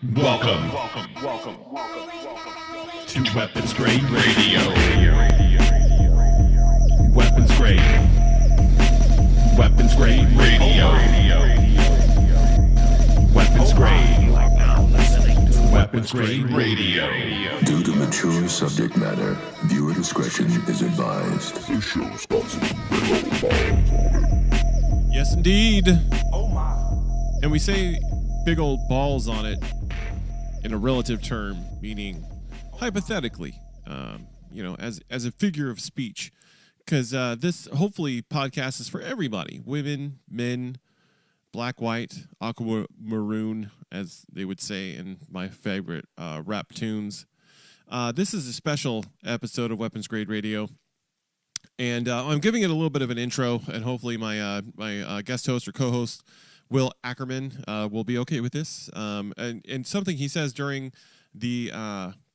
Welcome to Weapons Grade Radio. Weapons Grade Radio. Weapons Grade Radio. Due to mature subject matter, viewer discretion is advised. This show's got some big old balls on it. Yes, indeed. Oh my! And we say big old balls on it in a relative term, meaning hypothetically, as a figure of speech, because this hopefully podcast is for everybody: women, men, black, white, aqua maroon, as they would say in my favorite rap tunes. This is a special episode of Weapons Grade Radio, and I'm giving it a little bit of an intro, and hopefully my guest host or co-host, Will Ackerman, will be okay with this. And something he says during the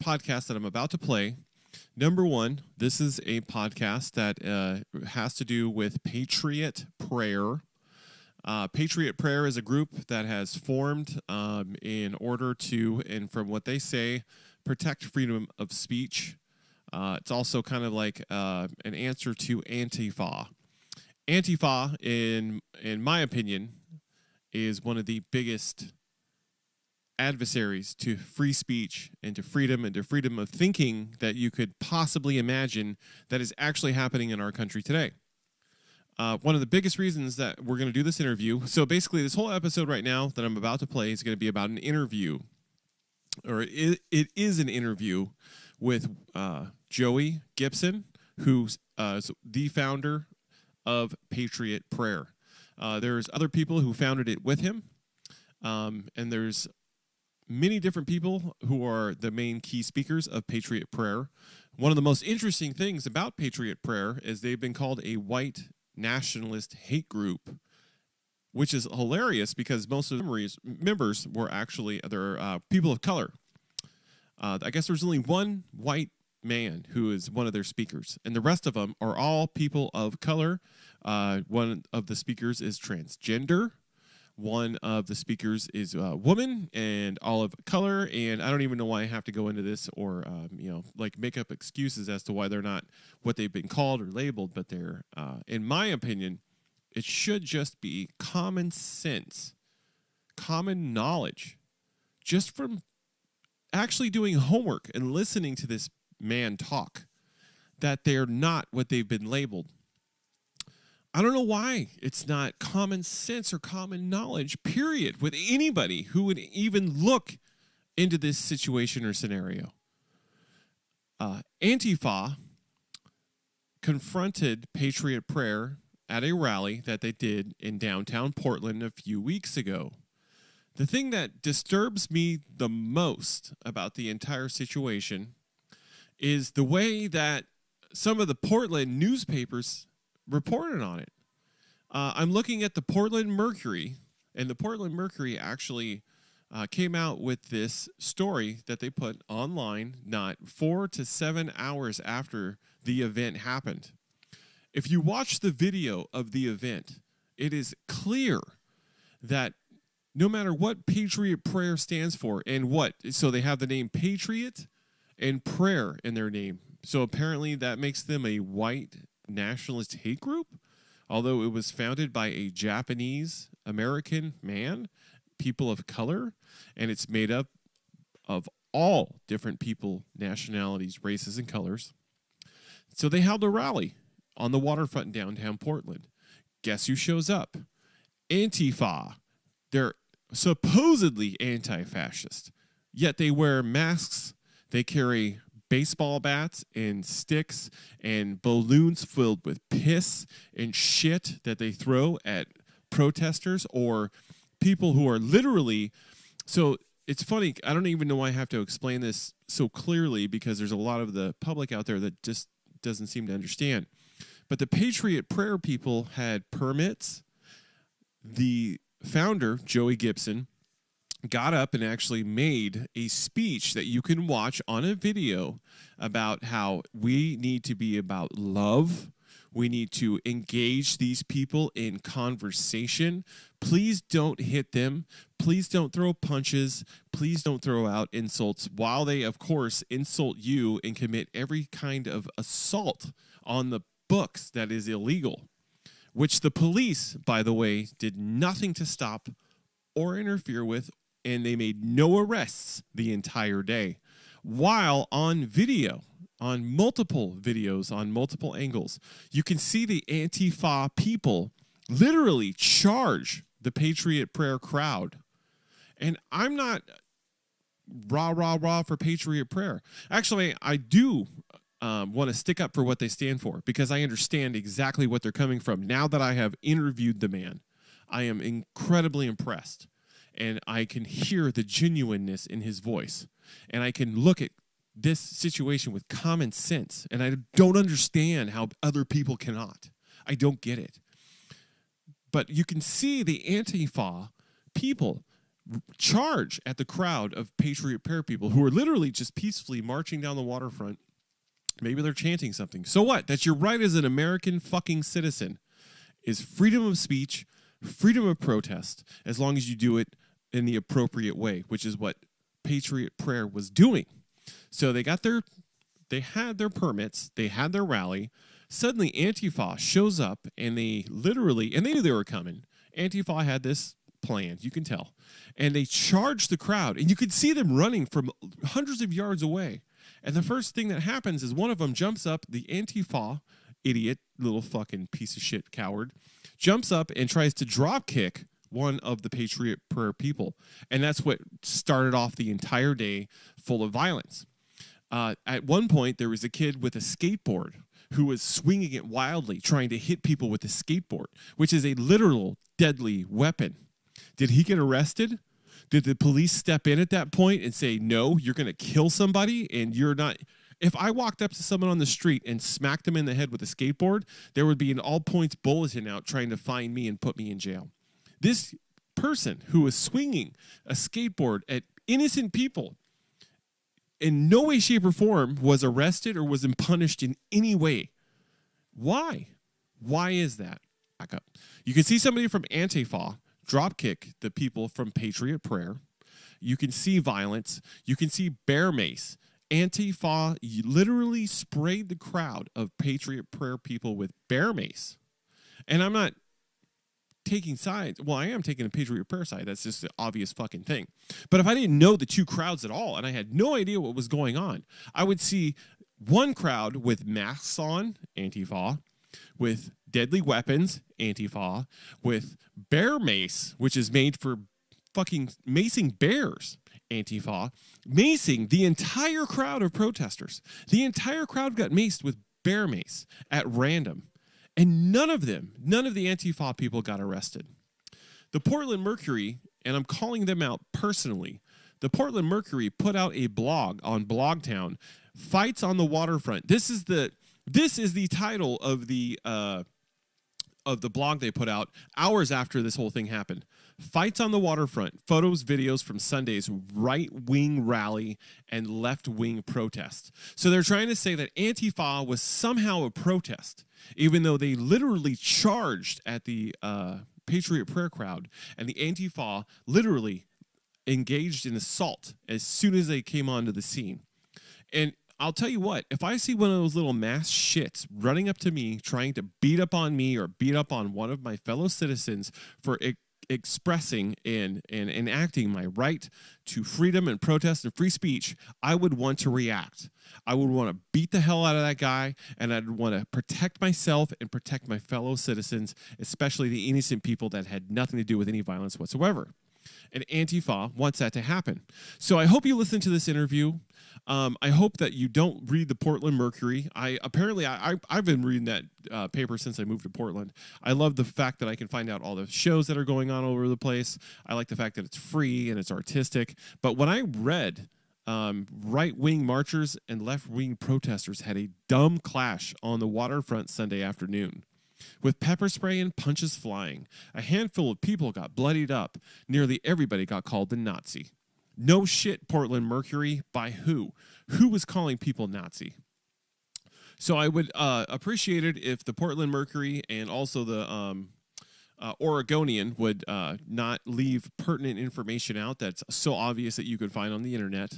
podcast that I'm about to play. Number one, this is a podcast that has to do with Patriot Prayer. Patriot Prayer is a group that has formed in order to, and from what they say, protect freedom of speech. It's also kind of like an answer to ANTIFA. ANTIFA, in my opinion, is one of the biggest adversaries to free speech and to freedom of thinking that you could possibly imagine that is actually happening in our country today. One of the biggest reasons that we're going to do this interview, so basically this whole episode right now that I'm about to play is going to be about an interview, or it is an interview with Joey Gibson, who's the founder of Patriot Prayer. There's other people who founded it with him, and there's many different people who are the main key speakers of Patriot Prayer. One of the most interesting things about Patriot Prayer is they've been called a white nationalist hate group, which is hilarious because most of the members were actually people of color. I guess there's only one white man who is one of their speakers, and the rest of them are all people of color. One of the speakers is transgender. One of the speakers is a woman and all of color, and I don't even know why I have to go into this or make up excuses as to why they're not what they've been called or labeled, but they're, in my opinion, it should just be common sense, common knowledge, just from actually doing homework and listening to this man talk, that they're not what they've been labeled. I don't know why it's not common sense or common knowledge, period, with anybody who would even look into this situation or scenario. Antifa confronted Patriot Prayer at a rally that they did in downtown Portland a few weeks ago. The thing that disturbs me the most about the entire situation is the way that some of the Portland newspapers reported on it. I'm looking at the Portland Mercury, and the Portland Mercury actually came out with this story that they put online not 4 to 7 hours after the event happened. If you watch the video of the event, it is clear that no matter what Patriot Prayer stands for and so they have the name Patriot and Prayer in their name. So apparently that makes them a white nationalist hate group, although it was founded by a Japanese American man, people of color, and it's made up of all different people, nationalities, races, and colors. So they held a rally on the waterfront in downtown Portland. Guess who shows up? Antifa. They're supposedly anti-fascist, yet they wear masks, they carry baseball bats and sticks and balloons filled with piss and shit that they throw at protesters or people who are literally... So it's funny, I don't even know why I have to explain this so clearly because there's a lot of the public out there that just doesn't seem to understand. But the Patriot Prayer people had permits. The founder, Joey Gibson, got up and actually made a speech that you can watch on a video about how we need to be about love. We need to engage these people in conversation. Please don't hit them. Please don't throw punches. Please don't throw out insults while they, of course, insult you and commit every kind of assault on the books that is illegal, which the police, by the way, did nothing to stop or interfere with, and they made no arrests the entire day. While on video, on multiple videos, on multiple angles, you can see the Antifa people literally charge the Patriot Prayer crowd. And I'm not rah for Patriot Prayer. Actually, I do want to stick up for what they stand for, because I understand exactly what they're coming from. Now that I have interviewed the man, I am incredibly impressed, and I can hear the genuineness in his voice, and I can look at this situation with common sense, and I don't understand how other people cannot. I don't get it. But you can see the Antifa people charge at the crowd of Patriot Prayer people who are literally just peacefully marching down the waterfront. Maybe they're chanting something. So what? That's your right as an American fucking citizen, is freedom of speech, freedom of protest, as long as you do it in the appropriate way, which is what Patriot Prayer was doing. So they had their permits, they had their rally. Suddenly Antifa shows up, and they knew they were coming. Antifa had this plan, you can tell. And they charged the crowd, and you could see them running from hundreds of yards away. And the first thing that happens is one of them jumps up, the Antifa idiot, little fucking piece of shit coward, jumps up and tries to drop kick one of the Patriot Prayer people. And that's what started off the entire day full of violence. At one point, there was a kid with a skateboard who was swinging it wildly, trying to hit people with a skateboard, which is a literal deadly weapon. Did he get arrested? Did the police step in at that point and say, no, you're going to kill somebody and you're not? If I walked up to someone on the street and smacked them in the head with a skateboard, there would be an all points bulletin out trying to find me and put me in jail. This person who was swinging a skateboard at innocent people in no way, shape, or form was arrested or was punished in any way. Why? Why is that? Back up. You can see somebody from Antifa dropkick the people from Patriot Prayer. You can see violence. You can see bear mace. Antifa literally sprayed the crowd of Patriot Prayer people with bear mace. And I'm not taking sides. Well, I am taking the Patriot Prayer side. That's just the obvious fucking thing. But if I didn't know the two crowds at all, and I had no idea what was going on, I would see one crowd with masks on, Antifa, with deadly weapons, Antifa, with bear mace, which is made for fucking macing bears, Antifa, macing the entire crowd of protesters. The entire crowd got maced with bear mace at random. And none of the Antifa people got arrested. The Portland Mercury, and I'm calling them out personally, the Portland Mercury put out a blog on Blogtown, Fights on the Waterfront. This is the title of the blog they put out hours after this whole thing happened. Fights on the Waterfront, photos, videos from Sunday's right-wing rally and left-wing protest. So they're trying to say that Antifa was somehow a protest, even though they literally charged at the Patriot Prayer crowd, and the Antifa literally engaged in assault as soon as they came onto the scene. And I'll tell you what, if I see one of those little mass shits running up to me, trying to beat up on me or beat up on one of my fellow citizens for expressing and enacting my right to freedom and protest and free speech, I would want to react. I would want to beat the hell out of that guy, and I'd want to protect myself and protect my fellow citizens, especially the innocent people that had nothing to do with any violence whatsoever. And Antifa wants that to happen. So I hope you listen to this interview. I hope that you don't read the Portland Mercury. I've been reading that paper since I moved to Portland. I love the fact that I can find out all the shows that are going on all over the place. I like the fact that it's free and it's artistic. But when I read right-wing marchers and left-wing protesters had a dumb clash on the waterfront Sunday afternoon, with pepper spray and punches flying, a handful of people got bloodied up. Nearly everybody got called the Nazi. No shit, Portland Mercury. By who? Who was calling people Nazi? So I would appreciate it if the Portland Mercury and also the Oregonian would not leave pertinent information out that's so obvious that you could find on the internet,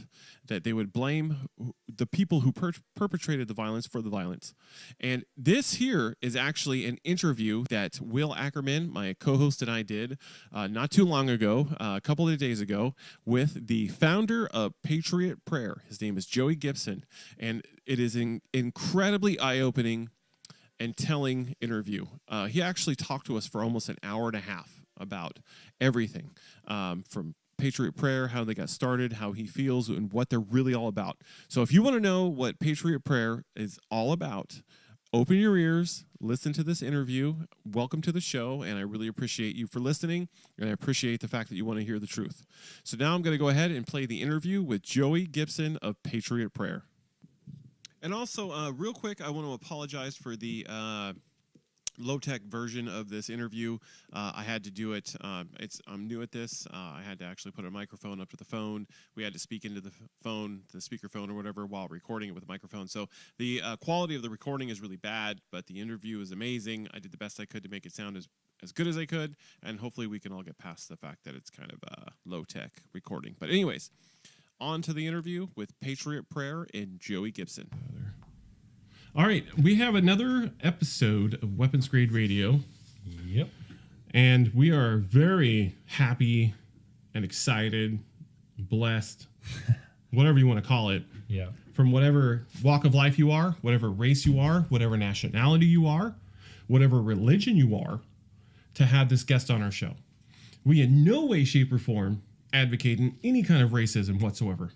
that they would blame the people who perpetrated the violence for the violence. And this here is actually an interview that Will Ackerman, my co-host, and I did not too long ago, a couple of days ago, with the founder of Patriot Prayer. His name is Joey Gibson, and it is incredibly eye-opening and telling interview. He actually talked to us for almost an hour and a half about everything, from Patriot Prayer, how they got started, how he feels, and what they're really all about. So if you want to know what Patriot Prayer is all about, open your ears, listen to this interview. Welcome to the show, and I really appreciate you for listening, and I appreciate the fact that you want to hear the truth. So now I'm going to go ahead and play the interview with Joey Gibson of Patriot Prayer. And also, real quick, I want to apologize for the low-tech version of this interview. I had to do it. I'm new at this. I had to actually put a microphone up to the phone. We had to speak into the phone, the speakerphone or whatever, while recording it with a microphone. So the quality of the recording is really bad, but the interview is amazing. I did the best I could to make it sound as good as I could, and hopefully we can all get past the fact that it's kind of low-tech recording. But anyways, on to the interview with Patriot Prayer and Joey Gibson. All right, we have another episode of Weapons Grade Radio. Yep. And we are very happy and excited, blessed, whatever you want to call it. Yeah. From whatever walk of life you are, whatever race you are, whatever nationality you are, whatever religion you are, to have this guest on our show. We in no way, shape, or form advocating any kind of racism whatsoever.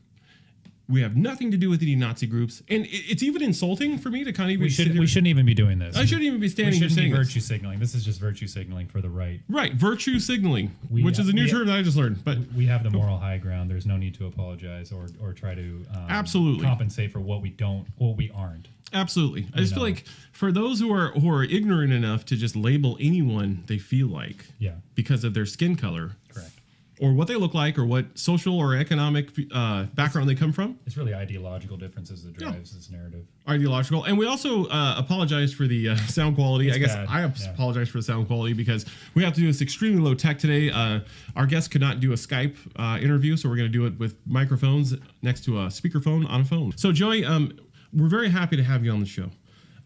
We have nothing to do with any Nazi groups, and it's even insulting for me to kind of even. We shouldn't even be doing this. I shouldn't even be standing here saying virtue signaling. This is just virtue signaling for the right. Right, virtue signaling, which is a new term that I just learned. But we have the moral high ground. There's no need to apologize or try to absolutely compensate for what we aren't. Absolutely, I just feel like for those who are ignorant enough to just label anyone they feel like, because of their skin color, correct, or what they look like, or what social or economic background they come from. It's really ideological differences that drives this narrative. Ideological. And we also apologize for the sound quality. It's bad. I apologize for the sound quality because we have to do this extremely low tech today. Our guest could not do a Skype interview, so we're going to do it with microphones next to a speakerphone on a phone. So, Joey, we're very happy to have you on the show.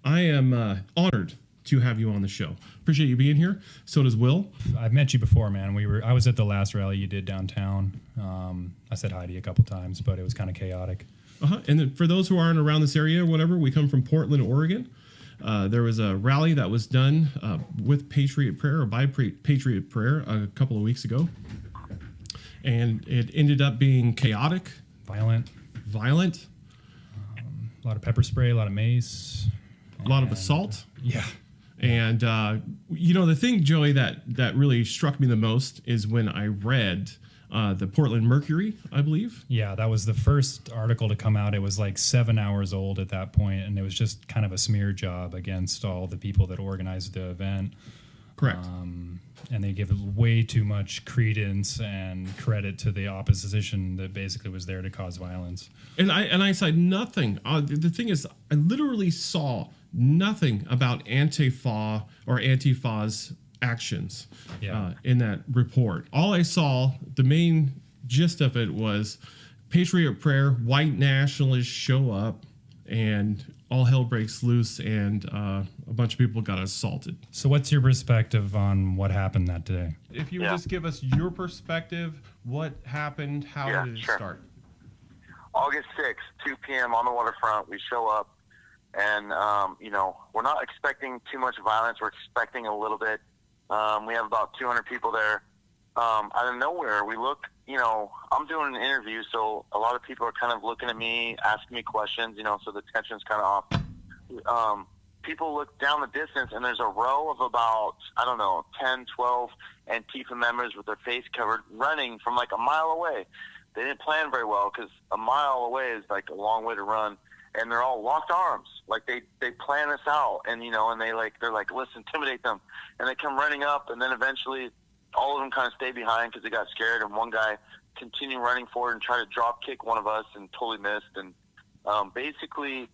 I am honored to have you on the show. Appreciate you being here. So does Will. I've met you before, man. I was at the last rally you did downtown. I said hi to you a couple times, but it was kind of chaotic. And then for those who aren't around this area or whatever, we come from Portland, Oregon. There was a rally that was done with Patriot Prayer, or by Patriot Prayer, a couple of weeks ago. And it ended up being chaotic. Violent. A lot of pepper spray, a lot of mace. A lot of assault. Yeah. And, the thing, Joey, that really struck me the most is when I read the Portland Mercury, I believe. Yeah, that was the first article to come out. It was like 7 hours old at that point, and it was just kind of a smear job against all the people that organized the event. Correct. And they give way too much credence and credit to the opposition that basically was there to cause violence. And I said nothing. The thing is, I literally saw nothing about Antifa or Antifa's actions in that report. All I saw, the main gist of it was Patriot Prayer, white nationalists show up, and all hell breaks loose, and a bunch of people got assaulted. So what's your perspective on what happened that day? If you would just give us your perspective, what happened, how did it start? August 6th, 2 p.m. on the waterfront, we show up, and, we're not expecting too much violence. We're expecting a little bit. We have about 200 people there. Out of nowhere, we look, I'm doing an interview, so a lot of people are kind of looking at me, asking me questions, so the tension's kind of off. People look down the distance, and there's a row of about, 10, 12 Antifa members with their face covered running from like a mile away. They didn't plan very well because a mile away is like a long way to run, and they're all locked arms. Like they plan this out, and they're like, let's intimidate them. And they come running up, and then eventually all of them kind of stay behind because they got scared, and one guy continued running forward and tried to drop kick one of us and totally missed. And basically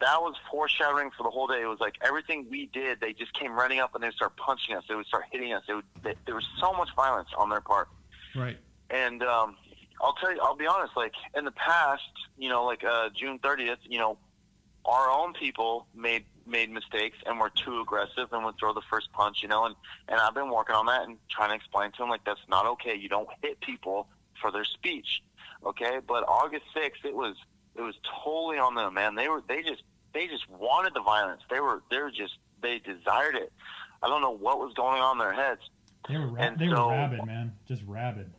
that was foreshadowing for the whole day. It was like everything we did, they just came running up and they would start punching us. They would start hitting us. There was so much violence on their part. Right. And I'll be honest, like in the past, like June 30th, our own people made mistakes and were too aggressive and would throw the first punch, and I've been working on that and trying to explain to them, like, that's not okay. You don't hit people for their speech, okay? But August 6th, it was totally on them, man. They just wanted the violence. They desired it. I don't know what was going on in their heads. They were rabid, man. Just rabid.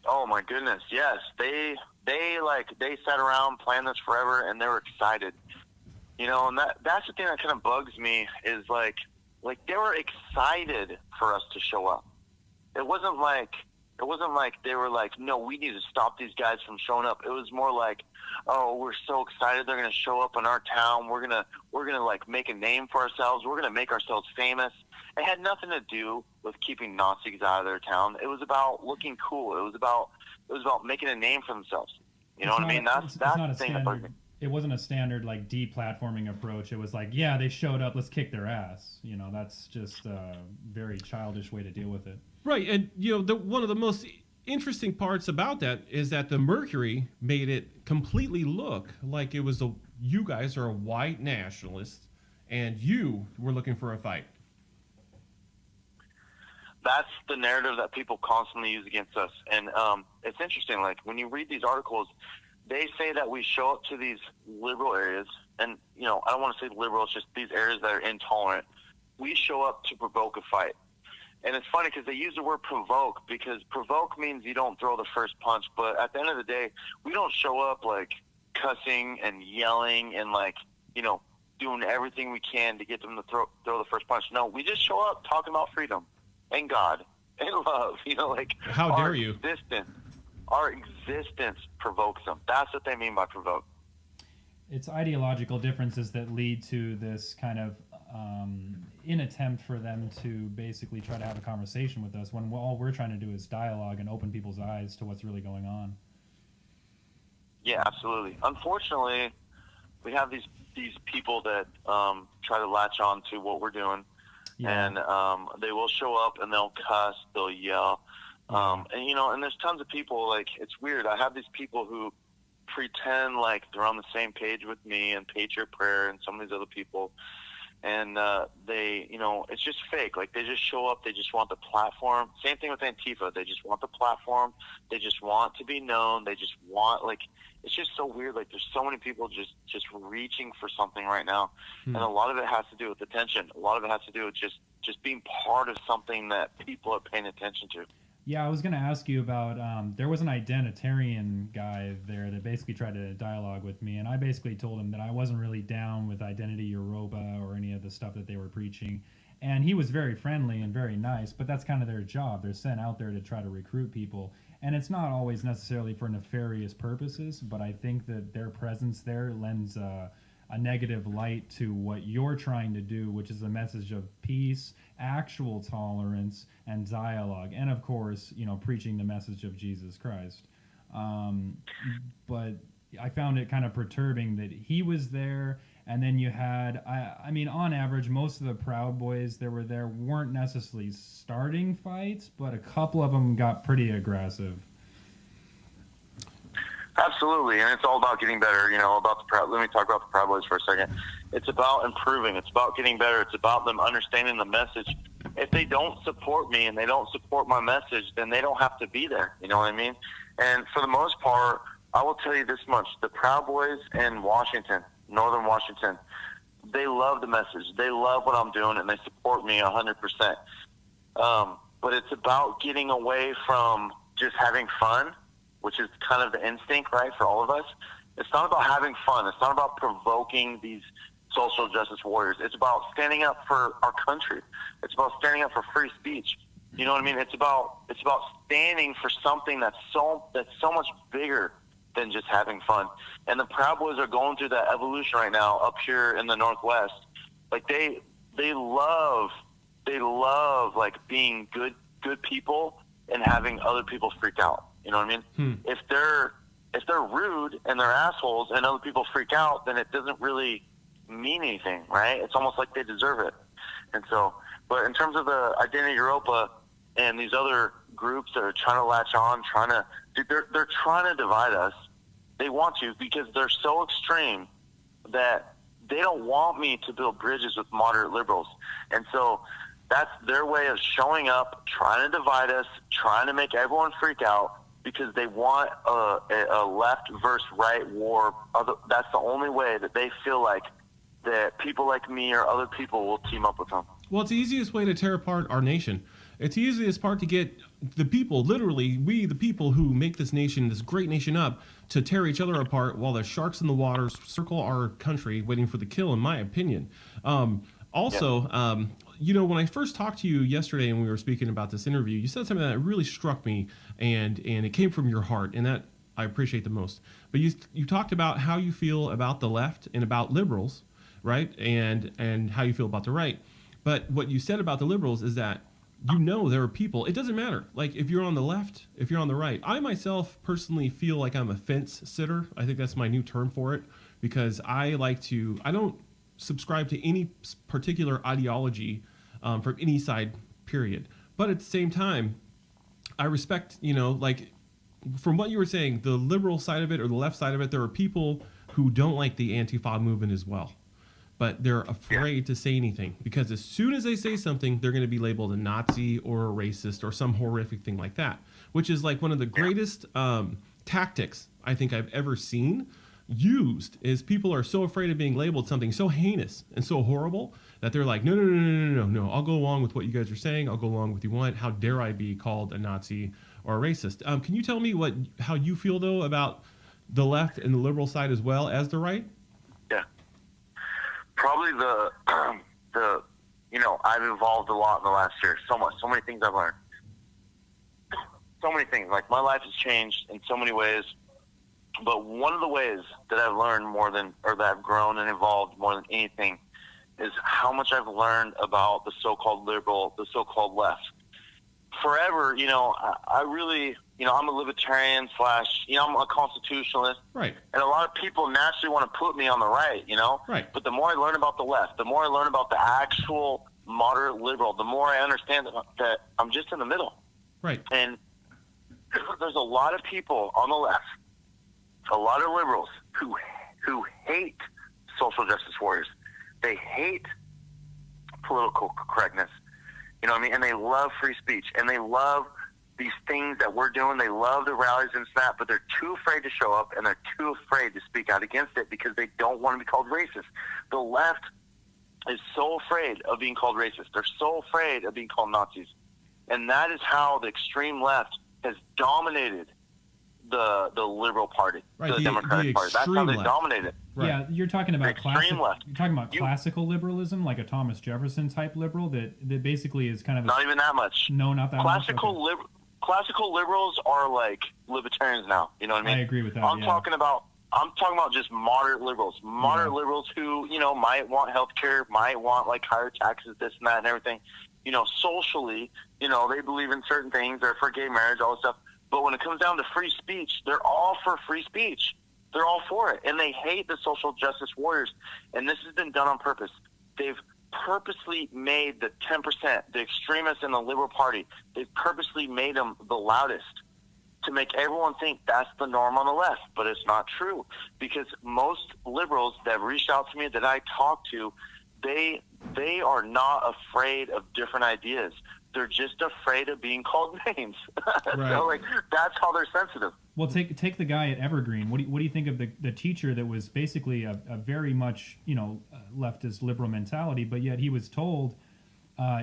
Oh my goodness, yes. They sat around, planned this forever, and they were excited. And that's the thing that kind of bugs me is like they were excited for us to show up. It wasn't like they were like, no, we need to stop these guys from showing up. It was more like, oh, we're so excited they're going to show up in our town. We're gonna like make a name for ourselves. We're gonna make ourselves famous. It had nothing to do with keeping Nazis out of their town. It was about looking cool. It was about making a name for themselves. You know what I mean? That's the thing that bugs me. It wasn't a standard like deplatforming approach. It was like, yeah, they showed up, let's kick their ass. That's just a very childish way to deal with it. Right, and one of the most interesting parts about that is that the Mercury made it completely look like it was you guys are a white nationalist and you were looking for a fight. That's the narrative that people constantly use against us. And it's interesting, like when you read these articles, they say that we show up to these liberal areas, and I don't want to say liberal, it's just these areas that are intolerant. We show up to provoke a fight. And it's funny because they use the word provoke, because provoke means you don't throw the first punch, but at the end of the day, we don't show up like cussing and yelling and like, doing everything we can to get them to throw the first punch. No, we just show up talking about freedom and God and love, like how dare you? Our existence provokes them. That's what they mean by provoke. It's ideological differences that lead to this kind of in attempt for them to basically try to have a conversation with us when all we're trying to do is dialogue and open people's eyes to what's really going on. Yeah, absolutely. Unfortunately, we have these people that try to latch on to what we're doing, and they will show up and they'll cuss, they'll yell. And there's tons of people, like, it's weird. I have these people who pretend like they're on the same page with me and Patriot Prayer and some of these other people. And it's just fake. Like, they just show up. They just want the platform. Same thing with Antifa. They just want the platform. They just want to be known. They just want, like, it's just so weird. Like, there's so many people just reaching for something right now. And a lot of it has to do with attention. A lot of it has to do with just being part of something that people are paying attention to. Yeah, I was going to ask you about, there was an identitarian guy there that basically tried to dialogue with me, and I basically told him that I wasn't really down with Identity Yoruba or any of the stuff that they were preaching. And he was very friendly and very nice, but that's kind of their job. They're sent out there to try to recruit people. And it's not always necessarily for nefarious purposes, but I think that their presence there lends a negative light to what you're trying to do, which is a message of peace, actual tolerance, and dialogue, and of course, preaching the message of Jesus Christ. But I found it kind of perturbing that he was there, and then you had, I mean, on average, most of the Proud Boys that were there weren't necessarily starting fights, but a couple of them got pretty aggressive. Absolutely, and it's all about getting better, about the Proud. Let me talk about the Proud Boys for a second. It's about improving. It's about getting better. It's about them understanding the message. If they don't support me and they don't support my message, then they don't have to be there. You know what I mean? And for the most part, I will tell you this much. The Proud Boys in Washington, Northern Washington, they love the message. They love what I'm doing, and they support me 100%. But it's about getting away from just having fun, which is kind of the instinct, right, for all of us. It's not about having fun. It's not about provoking these social justice warriors. It's about standing up for our country. It's about standing up for free speech. You know what I mean? It's about standing for something that's so much bigger than just having fun. And the Proud Boys are going through that evolution right now up here in the Northwest. Like they love like being good people and having other people freak out. You know what I mean? If they're if they're rude and they're assholes and other people freak out, then it doesn't really mean anything, right? It's almost like they deserve it. And so, but in terms of the Identity Europa and these other groups that are trying to latch on, they're trying to divide us. They want to, because they're so extreme that they don't want me to build bridges with moderate liberals. And so that's their way of showing up, trying to divide us, trying to make everyone freak out, because they want a left versus right war. That's the only way that they feel like that people like me or other people will team up with them. Well, it's the easiest way to tear apart our nation. It's the easiest part to get the people, literally, we, the people who make this nation, this great nation up, to tear each other apart while the sharks in the waters circle our country waiting for the kill, in my opinion. You know, when I first talked to you yesterday and we were speaking about this interview, you said something that really struck me, and it came from your heart, and that I appreciate the most. But you talked about how you feel about the left and about liberals, right? And how you feel about the right. But what you said about the liberals is that, you know, there are people, it doesn't matter, like if you're on the left, if you're on the right. I myself personally feel like I'm a fence sitter. I think that's my new term for it, because I don't subscribe to any particular ideology from any side, period. But at the same time, I respect, you know, like from what you were saying, the liberal side of it or the left side of it, there are people who don't like the Antifa movement as well. But they're afraid to say anything, because as soon as they say something, they're going to be labeled a Nazi or a racist or some horrific thing like that, which is like one of the greatest tactics I think I've ever seen used. Is people are so afraid of being labeled something so heinous and so horrible that they're like, no, I'll go along with what you guys are saying. I'll go along with you want. How dare I be called a Nazi or a racist? Can you tell me how you feel, though, about the left and the liberal side as well as the right? Probably I've evolved a lot in the last year. So many things I've learned. So many things. Like, my life has changed in so many ways. But one of the ways that I've learned that I've grown and evolved more than anything, is how much I've learned about the so-called liberal, the so-called left. Forever, I really, I'm a libertarian / I'm a constitutionalist. Right. And a lot of people naturally want to put me on the right, Right. But the more I learn about the left, the more I learn about the actual moderate liberal, the more I understand that I'm just in the middle. Right. And there's a lot of people on the left, a lot of liberals who hate social justice warriors. They hate political correctness. You know what I mean? And they love free speech, and they love these things that we're doing. They love the rallies and snap, but they're too afraid to show up, and they're too afraid to speak out against it because they don't want to be called racist. The left is so afraid of being called racist. They're so afraid of being called Nazis. And that is how the extreme left has dominated the Liberal Party, right, the Democratic Party. That's how they dominate it. Right. Yeah, you're talking about left. Classical liberalism, like a Thomas Jefferson type liberal that basically is kind of not even that much. No, not that much. Classical liberals are like libertarians now. You know what I mean? I agree with that. I'm talking about just moderate liberals. Liberals who, might want healthcare, might want like higher taxes, this and that and everything. Socially, they believe in certain things. They're for gay marriage, all this stuff. But when it comes down to free speech, they're all for free speech. They're all for it. And they hate the social justice warriors. And this has been done on purpose. They've purposely made the 10%, the extremists in the Liberal Party, they've purposely made them the loudest to make everyone think that's the norm on the left. But it's not true. Because most liberals that have reached out to me, that I talk to, they are not afraid of different ideas. They're just afraid of being called names. Right. So, that's how they're sensitive. Well, take the guy at Evergreen. What do you think of the teacher that was basically a very much leftist liberal mentality, but yet he was told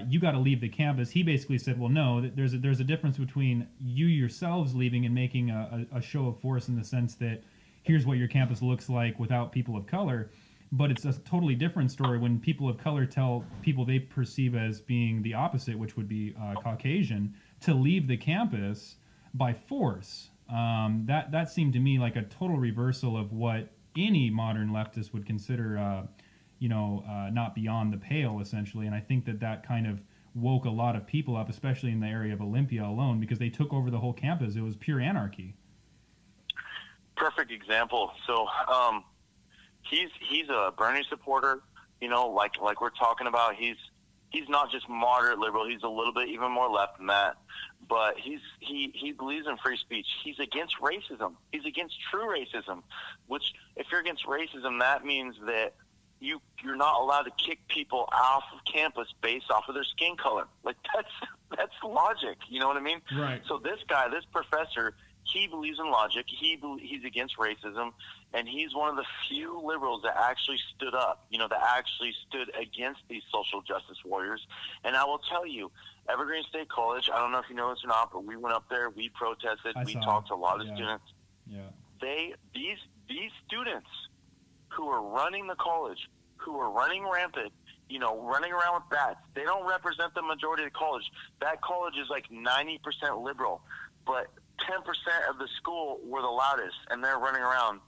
you got to leave the campus. He basically said, well, no, there's a difference between you yourselves leaving and making a show of force in the sense that here's what your campus looks like without people of color. But it's a totally different story when people of color tell people they perceive as being the opposite, which would be Caucasian, to leave the campus by force. That seemed to me like a total reversal of what any modern leftist would consider, not beyond the pale, essentially. And I think that kind of woke a lot of people up, especially in the area of Olympia alone, because they took over the whole campus. It was pure anarchy. perfect example. So he's a Bernie supporter, you know, like we're talking about. He's not just moderate liberal. He's a little bit even more left than that. But he believes in free speech. He's against racism. He's against true racism, which if you're against racism, that means that you're not allowed to kick people off of campus based off of their skin color. Like that's logic. You know what I mean? Right. So this guy, this professor, he believes in logic. He's against racism, and he's one of the few liberals that actually stood up, you know, that actually stood against these social justice warriors. And I will tell you, Evergreen State College, I don't know if you know this or not, but we went up there, we protested, we talked to a lot of students. Yeah. These students who are running the college, who are running rampant, you know, running around with bats, they don't represent the majority of the college. That college is like 90% liberal, but 10% of the school were the loudest, and they're running around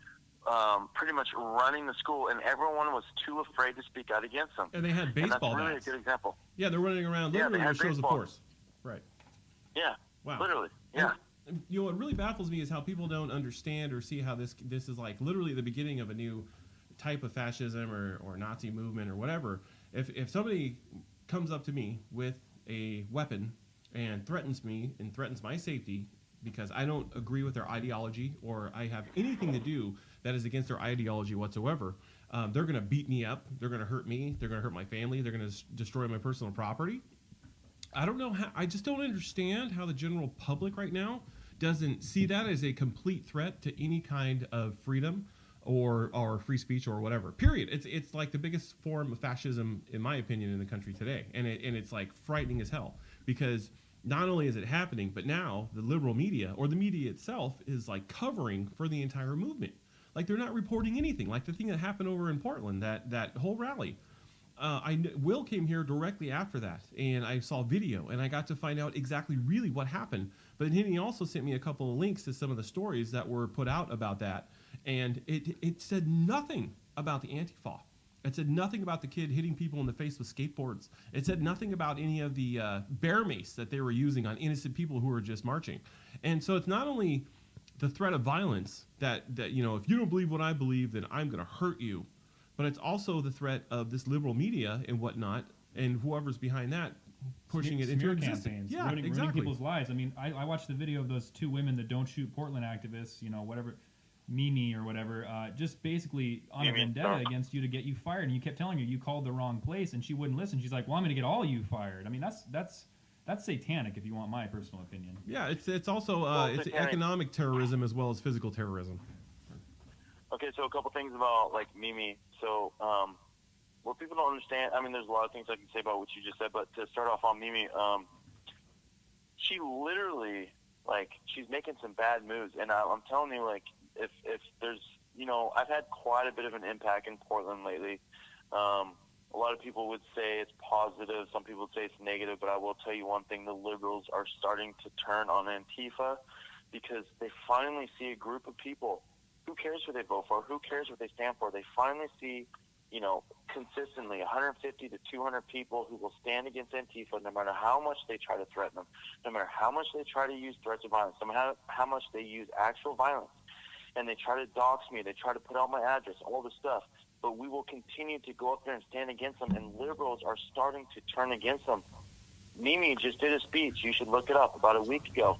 pretty much running the school, and everyone was too afraid to speak out against them. And they had baseball and that's really bats. a good example. Yeah, they're running around literally with shows of force. Right. Yeah. Wow. Literally. Yeah. And, you know, what really baffles me is how people don't understand or see how this is like literally the beginning of a new type of fascism or Nazi movement or whatever. If somebody comes up to me with a weapon and threatens me and threatens my safety because I don't agree with their ideology or I have anything to do that is against their ideology whatsoever, they're going to beat me up. They're going to hurt me. They're going to hurt my family. They're going to destroy my personal property. I don't know how. I just don't understand how the general public right now doesn't see that as a complete threat to any kind of freedom or free speech or whatever. Period. It's like the biggest form of fascism, in my opinion, in the country today, and it's like frightening as hell because not only is it happening, but now the liberal media or the media itself is like covering for the entire movement. Like they're not reporting anything. Like the thing that happened over in Portland, that whole rally. Will came here directly after that, and I saw video, and I got to find out exactly really what happened. But then he also sent me a couple of links to some of the stories that were put out about that, and it said nothing about the Antifa. It said nothing about the kid hitting people in the face with skateboards. It said nothing about any of the bear mace that they were using on innocent people who were just marching. And so it's not only the threat of violence that you know, if you don't believe what I believe, then I'm going to hurt you. But it's also the threat of this liberal media and whatnot, and whoever's behind that pushing it into existence. Campaigns, Yeah, ruining exactly. people's lives. I mean, I watched the video of those two women, the Don't Shoot Portland activists, you know, whatever, Mimi or whatever, just basically on a vendetta against you to get you fired. And you kept telling her you called the wrong place, and she wouldn't listen. She's like, well, I'm going to get all you fired. I mean, that's satanic, if you want my personal opinion. Yeah, it's also it's economic terrorism as well as physical terrorism. Okay, so a couple things about like Mimi. So what people don't understand, I mean, there's a lot of things I can say about what you just said, but to start off on Mimi, she literally, like, she's making some bad moves, and I'm telling you, like, if there's, you know, I've had quite a bit of an impact in Portland lately. A lot of people would say it's positive, some people would say it's negative, but I will tell you one thing: the liberals are starting to turn on Antifa because they finally see a group of people. Who cares who they vote for? Who cares what they stand for? They finally see, you know, consistently 150 to 200 people who will stand against Antifa no matter how much they try to threaten them, no matter how much they try to use threats of violence, no matter how much they use actual violence. And they try to dox me, they try to put out my address, all this stuff. But we will continue to go up there and stand against them, and liberals are starting to turn against them. Mimi just did a speech. You should look it up about a week ago.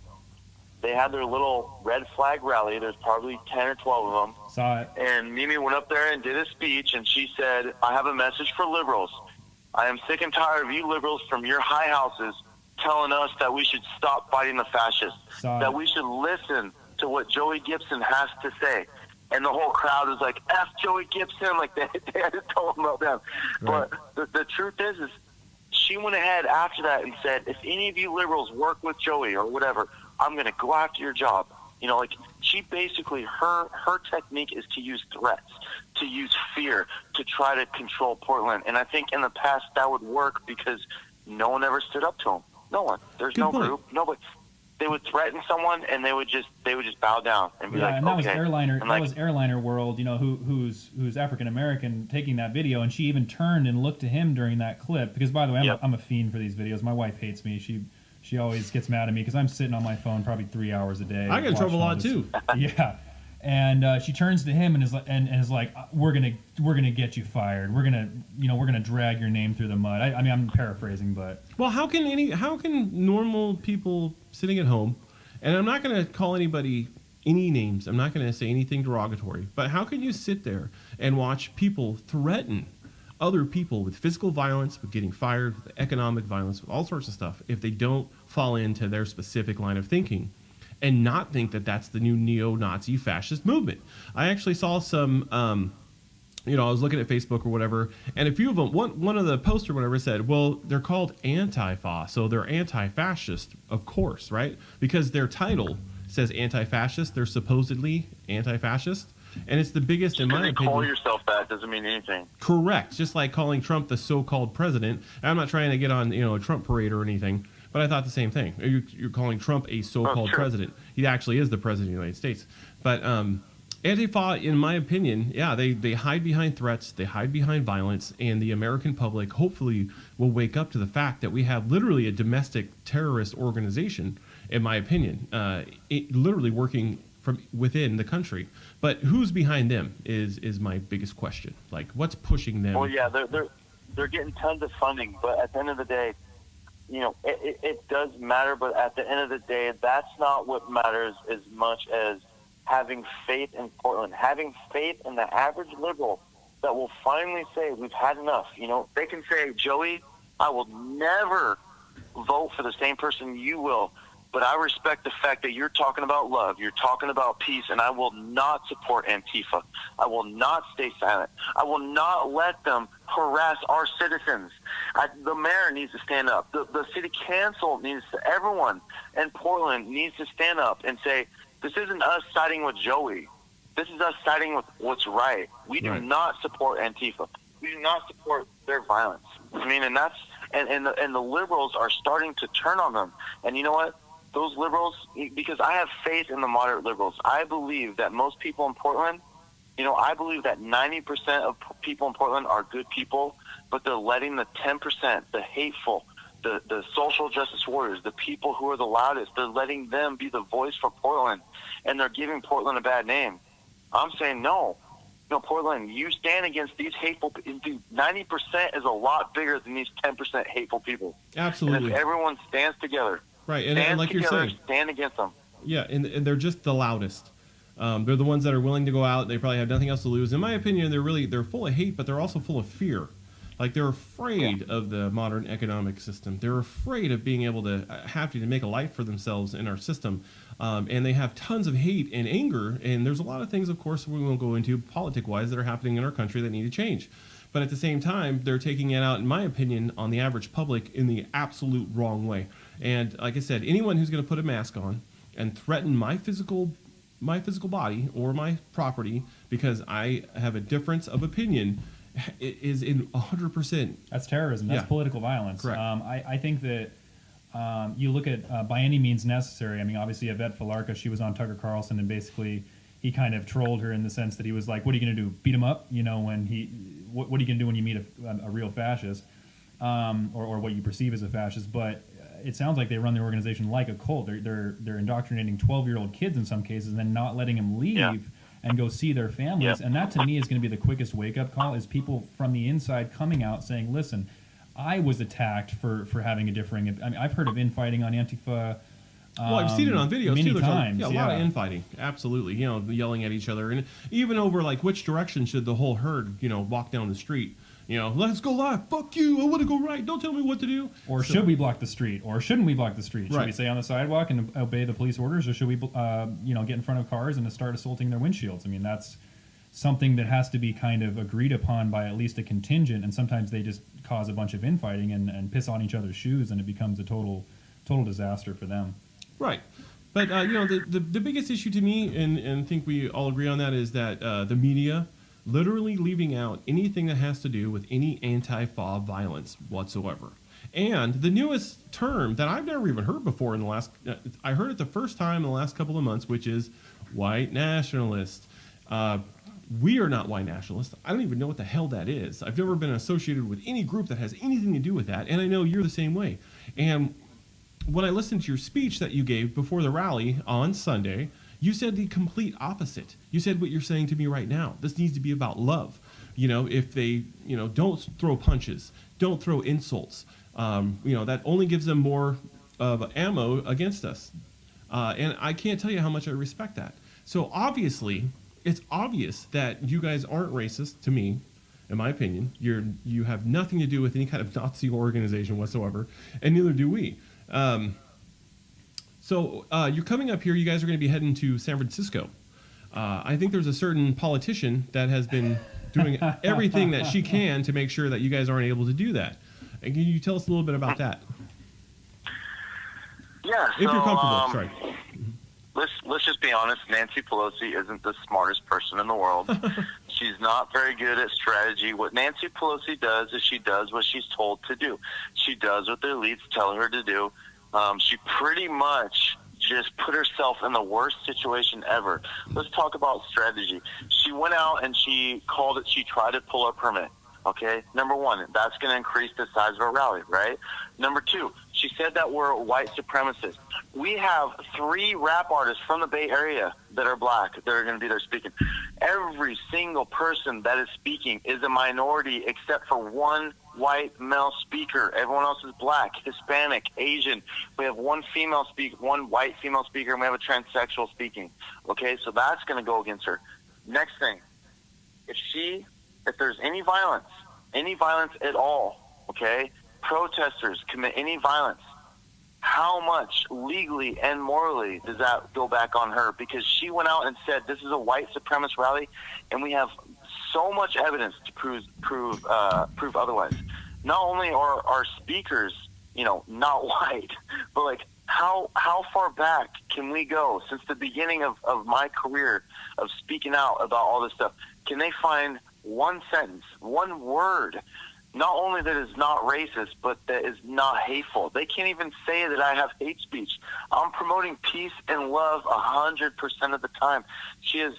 They had their little red flag rally. There's probably 10 or 12 of them. Saw it. And Mimi went up there and did a speech, and she said, I have a message for liberals. I am sick and tired of you liberals from your high houses telling us that we should stop fighting the fascists, that we should listen to what Joey Gibson has to say. And the whole crowd was like, F Joey Gibson. Like, they had to tell him about them. Right. But the truth is she went ahead after that and said, if any of you liberals work with Joey or whatever, I'm going to go after your job. You know, like, she basically, her technique is to use threats, to use fear, to try to control Portland. And I think in the past that would work because no one ever stood up to him. No one. There's no group. Nobody. They would threaten someone, and they would just bow down and be like, and that okay. was Airliner. And that was Airliner World, you know, who's African American, taking that video, and she even turned and looked to him during that clip. Because, by the way, I'm a fiend for these videos. My wife hates me. She always gets mad at me because I'm sitting on my phone probably 3 hours a day. I get in trouble a lot too. Yeah, And she turns to him and is like, we're gonna get you fired. We're gonna drag your name through the mud. I mean, I'm paraphrasing, but Well, how can normal people sitting at home, and I'm not going to call anybody any names. I'm not going to say anything derogatory, but how can you sit there and watch people threaten other people with physical violence, with getting fired, with economic violence, with all sorts of stuff, if they don't fall into their specific line of thinking, and not think that that's the new neo-Nazi fascist movement? I actually saw some, I was looking at Facebook or whatever, and a few of them, one of the posts or whatever said, well, they're called ANTIFA, so they're anti-fascist, of course, right? Because their title says anti-fascist, they're supposedly anti-fascist, and it's the biggest, in my opinion. Call yourself that doesn't mean anything. Correct, just like calling Trump the so-called president. And I'm not trying to get on, a Trump parade or anything, but I thought the same thing. You're calling Trump a so-called president. He actually is the president of the United States. But Antifa, in my opinion, yeah, they hide behind threats, they hide behind violence, and the American public hopefully will wake up to the fact that we have literally a domestic terrorist organization, in my opinion, literally working from within the country. But who's behind them is my biggest question. Like, what's pushing them? Well, yeah, they're getting tons of funding, but at the end of the day, it does matter. But at the end of the day, that's not what matters as much as having faith in Portland, having faith in the average liberal that will finally say, we've had enough. They can say, Joey, I will never vote for the same person you will, but I respect the fact that you're talking about love, you're talking about peace, and I will not support Antifa. I will not stay silent. I will not let them harass our citizens. The mayor needs to stand up. The city council needs to, everyone in Portland needs to stand up and say, this isn't us siding with Joey. This is us siding with what's right. We do not support Antifa. We do not support their violence. I mean, and that's and the liberals are starting to turn on them. And you know what? Those liberals, because I have faith in the moderate liberals. I believe that most people in Portland, I believe that 90% of people in Portland are good people, but they're letting the 10%, the hateful, the social justice warriors, the people who are the loudest, they're letting them be the voice for Portland, and they're giving Portland a bad name. I'm saying no, Portland, you stand against these hateful. 90% is a lot bigger than these 10% hateful people. Absolutely. And if everyone stands together, right, and like together, you're saying, stand against them. Yeah, and they're just the loudest. They're the ones that are willing to go out. They probably have nothing else to lose. In my opinion, they're full of hate, but they're also full of fear. Like, they're afraid of the modern economic system. They're afraid of being able to have to make a life for themselves in our system. And they have tons of hate and anger. And there's a lot of things, of course, we won't go into politic-wise that are happening in our country that need to change. But at the same time, they're taking it out, in my opinion, on the average public in the absolute wrong way. And like I said, anyone who's going to put a mask on and threaten my physical body or my property because I have a difference of opinion is in 100%. That's terrorism. That's political violence. Correct. I think that you look at by any means necessary. I mean, obviously, Yvette Falarca, she was on Tucker Carlson, and basically he kind of trolled her in the sense that he was like, "What are you going to do? Beat him up? What are you going to do when you meet a real fascist, or what you perceive as a fascist?" But it sounds like they run their organization like a cult. They're indoctrinating 12-year-old kids in some cases, and then not letting them leave. Yeah. And go see their families. And that, to me, is going to be the quickest wake-up call, is people from the inside coming out saying, listen, I was attacked for having a differing... I mean, I've heard of infighting on Antifa. Well, I've seen it on videos many too. times. A lot of infighting. Absolutely. Yelling at each other. And even over, like, which direction should the whole herd, walk down the street. Let's go left. Fuck you. I want to go right. Don't tell me what to do. Or should we block the street? Or shouldn't we block the street? Should we stay on the sidewalk and obey the police orders? Or should we, get in front of cars and start assaulting their windshields? I mean, that's something that has to be kind of agreed upon by at least a contingent. And sometimes they just cause a bunch of infighting and piss on each other's shoes, and it becomes a total disaster for them. Right. But, the biggest issue to me, and I think we all agree on that, is that the media literally leaving out anything that has to do with any anti-FA violence whatsoever. And the newest term that I've never even heard before in the last, I heard it the first time in the last couple of months, which is white nationalist. We are not white nationalists. I don't even know what the hell that is. I've never been associated with any group that has anything to do with that, and I know you're the same way. And when I listened to your speech that you gave before the rally on Sunday, You said the complete opposite. You said what you're saying to me right now. This needs to be about love. If they, don't throw punches, don't throw insults, that only gives them more of ammo against us. And I can't tell you how much I respect that. So obviously, it's obvious that you guys aren't racist to me, in my opinion. You have nothing to do with any kind of Nazi organization whatsoever, and neither do we. So you're coming up here. You guys are going to be heading to San Francisco. I think there's a certain politician that has been doing everything that she can to make sure that you guys aren't able to do that. And can you tell us a little bit about that? Yeah. If you're comfortable, sorry. Let's just be honest. Nancy Pelosi isn't the smartest person in the world. She's not very good at strategy. What Nancy Pelosi does is she does what she's told to do. She does what the elites tell her to do. She pretty much just put herself in the worst situation ever. Let's talk about strategy. She went out and she tried to pull a permit. Okay, number one, that's going to increase the size of a rally, right? Number two, she said that we're white supremacists. We have 3 rap artists from the Bay Area that are black that are going to be there speaking. Every single person that is speaking is a minority except for one white male speaker. Everyone else is black, Hispanic, Asian. We have one white female speaker, and we have a transsexual speaking. Okay, so that's going to go against her. Next thing, if there's any violence at all, okay, protesters commit any violence, how much legally and morally does that go back on her? Because she went out and said this is a white supremacist rally, and we have so much evidence to prove otherwise. Not only are our speakers, not white, but like how far back can we go since the beginning of my career of speaking out about all this stuff? Can they find one sentence, one word, not only that is not racist, but that is not hateful? They can't even say that I have hate speech. I'm promoting peace and love 100% of the time. She has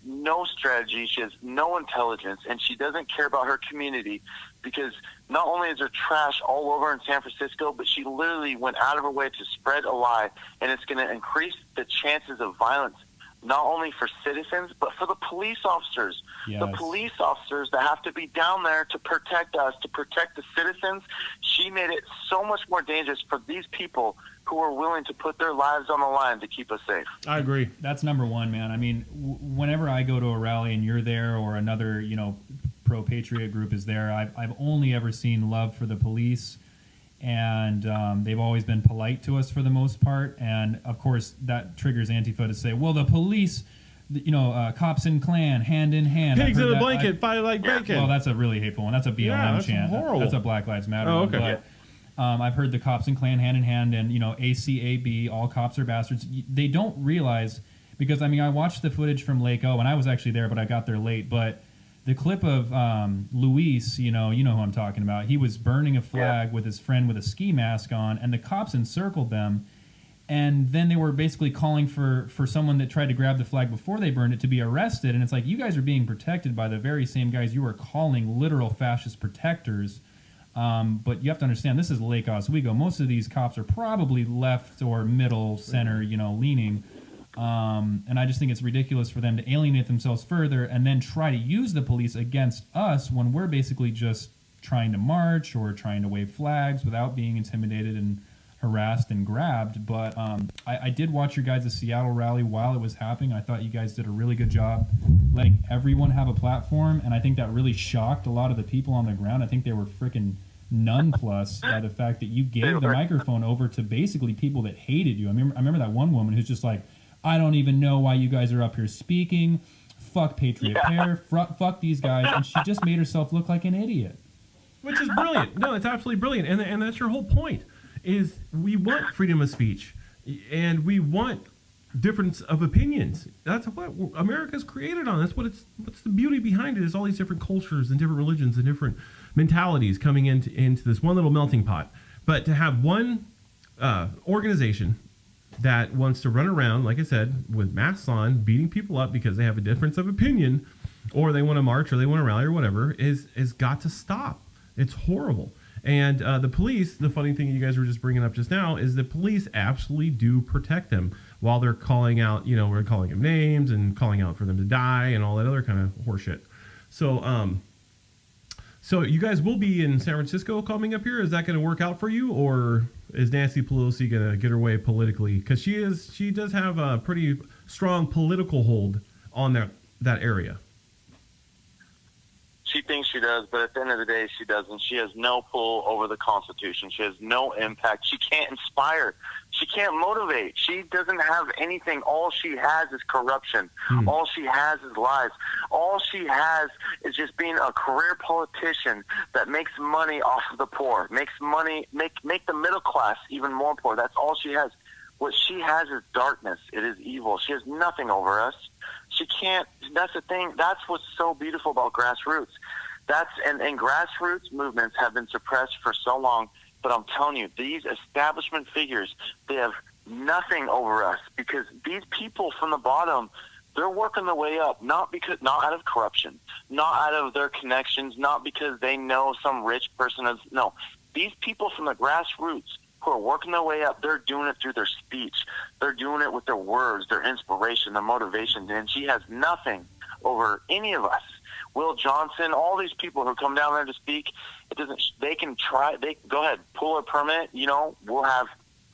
no strategy, she has no intelligence, and she doesn't care about her community, because not only is there trash all over in San Francisco, but she literally went out of her way to spread a lie, and it's going to increase the chances of violence, not only for citizens, but for the police officers. Yes. The police officers that have to be down there to protect us, to protect the citizens. She made it so much more dangerous for these people who are willing to put their lives on the line to keep us safe. I agree. That's number one, man. I mean, whenever I go to a rally and you're there, or another, pro-patriot group is there, I've only ever seen love for the police, and they've always been polite to us for the most part. And of course, that triggers Antifa to say, well, the police, cops and Klan, hand in hand. Pigs in a blanket, fight like bacon. Well, that's a really hateful one. That's a BLM that's chant. horrible. That's a Black Lives Matter Oh, one. okay. But I've heard the cops and Klan hand in hand, and ACAB, all cops are bastards. They don't realize, because I watched the footage from Lake O, and I was actually there, but I got there late. But the clip of Luis, you know who I'm talking about. He was burning a flag with his friend with a ski mask on, and the cops encircled them. And then they were basically calling for someone that tried to grab the flag before they burned it to be arrested. And it's like, you guys are being protected by the very same guys you are calling literal fascist protectors. But you have to understand, this is Lake Oswego. Most of these cops are probably left or middle center, leaning. And I just think it's ridiculous for them to alienate themselves further and then try to use the police against us when we're basically just trying to march or trying to wave flags without being intimidated and harassed and grabbed. But I did watch your guys' Seattle rally while it was happening. I thought you guys did a really good job letting everyone have a platform, and I think that really shocked a lot of the people on the ground. I think they were freaking nonplussed by the fact that you gave the microphone over to basically people that hated you. I remember that one woman who's just like, I don't even know why you guys are up here speaking. Fuck Patriot Prayer. Fuck these guys. And she just made herself look like an idiot. Which is brilliant. No, it's absolutely brilliant. And that's your whole point, is we want freedom of speech, and we want difference of opinions. That's what America's created on. That's what's the beauty behind it, is all these different cultures and different religions and different mentalities coming into this one little melting pot. But to have one organization that wants to run around, like I said, with masks on, beating people up because they have a difference of opinion, or they want to march, or they want to rally, or whatever, is got to stop. It's horrible. And the police, the funny thing you guys were just bringing up just now, is the police absolutely do protect them. while they're calling out, we're calling them names and calling out for them to die and all that other kind of horseshit. So you guys will be in San Francisco coming up here. Is that going to work out for you, or is Nancy Pelosi going to get her way politically? Because she does have a pretty strong political hold on that area. She thinks she does, but at the end of the day, she doesn't. She has no pull over the Constitution. She has no impact. She can't inspire. She can't motivate. She doesn't have anything. All she has is corruption. All she has is lies. All she has is just being a career politician that makes money off of the poor, makes money, make the middle class even more poor. That's all she has. What she has is darkness. It is evil. She has nothing over us. She can't. That's the thing. That's what's so beautiful about grassroots. And grassroots movements have been suppressed for so long. But I'm telling you, these establishment figures, they have nothing over us, because these people from the bottom, they're working their way up, not out of corruption, not out of their connections, not because they know some rich person. No, these people from the grassroots who are working their way up, they're doing it through their speech. They're doing it with their words, their inspiration, their motivation. And she has nothing over any of us. Will Johnson, all these people who come down there to speak, they can try, go ahead, pull a permit, we'll have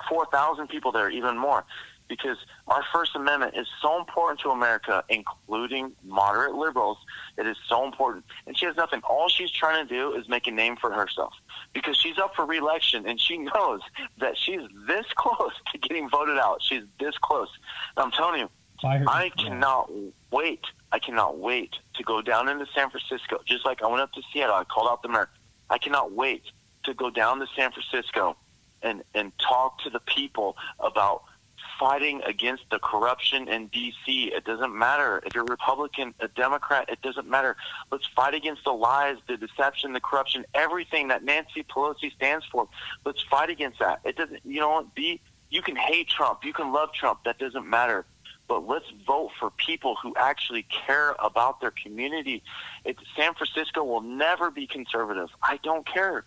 4,000 people there, even more, because our First Amendment is so important to America, including moderate liberals. It is so important. And she has nothing. All she's trying to do is make a name for herself, because she's up for re-election, and she knows that she's this close to getting voted out. She's this close. And I'm telling you, I cannot wait. I cannot wait to go down into San Francisco. Just like I went up to Seattle, I called out the mayor. I cannot wait to go down to San Francisco and talk to the people about fighting against the corruption in D.C. It doesn't matter if you're a Republican, a Democrat. It doesn't matter. Let's fight against the lies, the deception, the corruption, everything that Nancy Pelosi stands for. Let's fight against that. It doesn't. You can hate Trump. You can love Trump. That doesn't matter. But let's vote for people who actually care about their community. San Francisco will never be conservative. I don't care.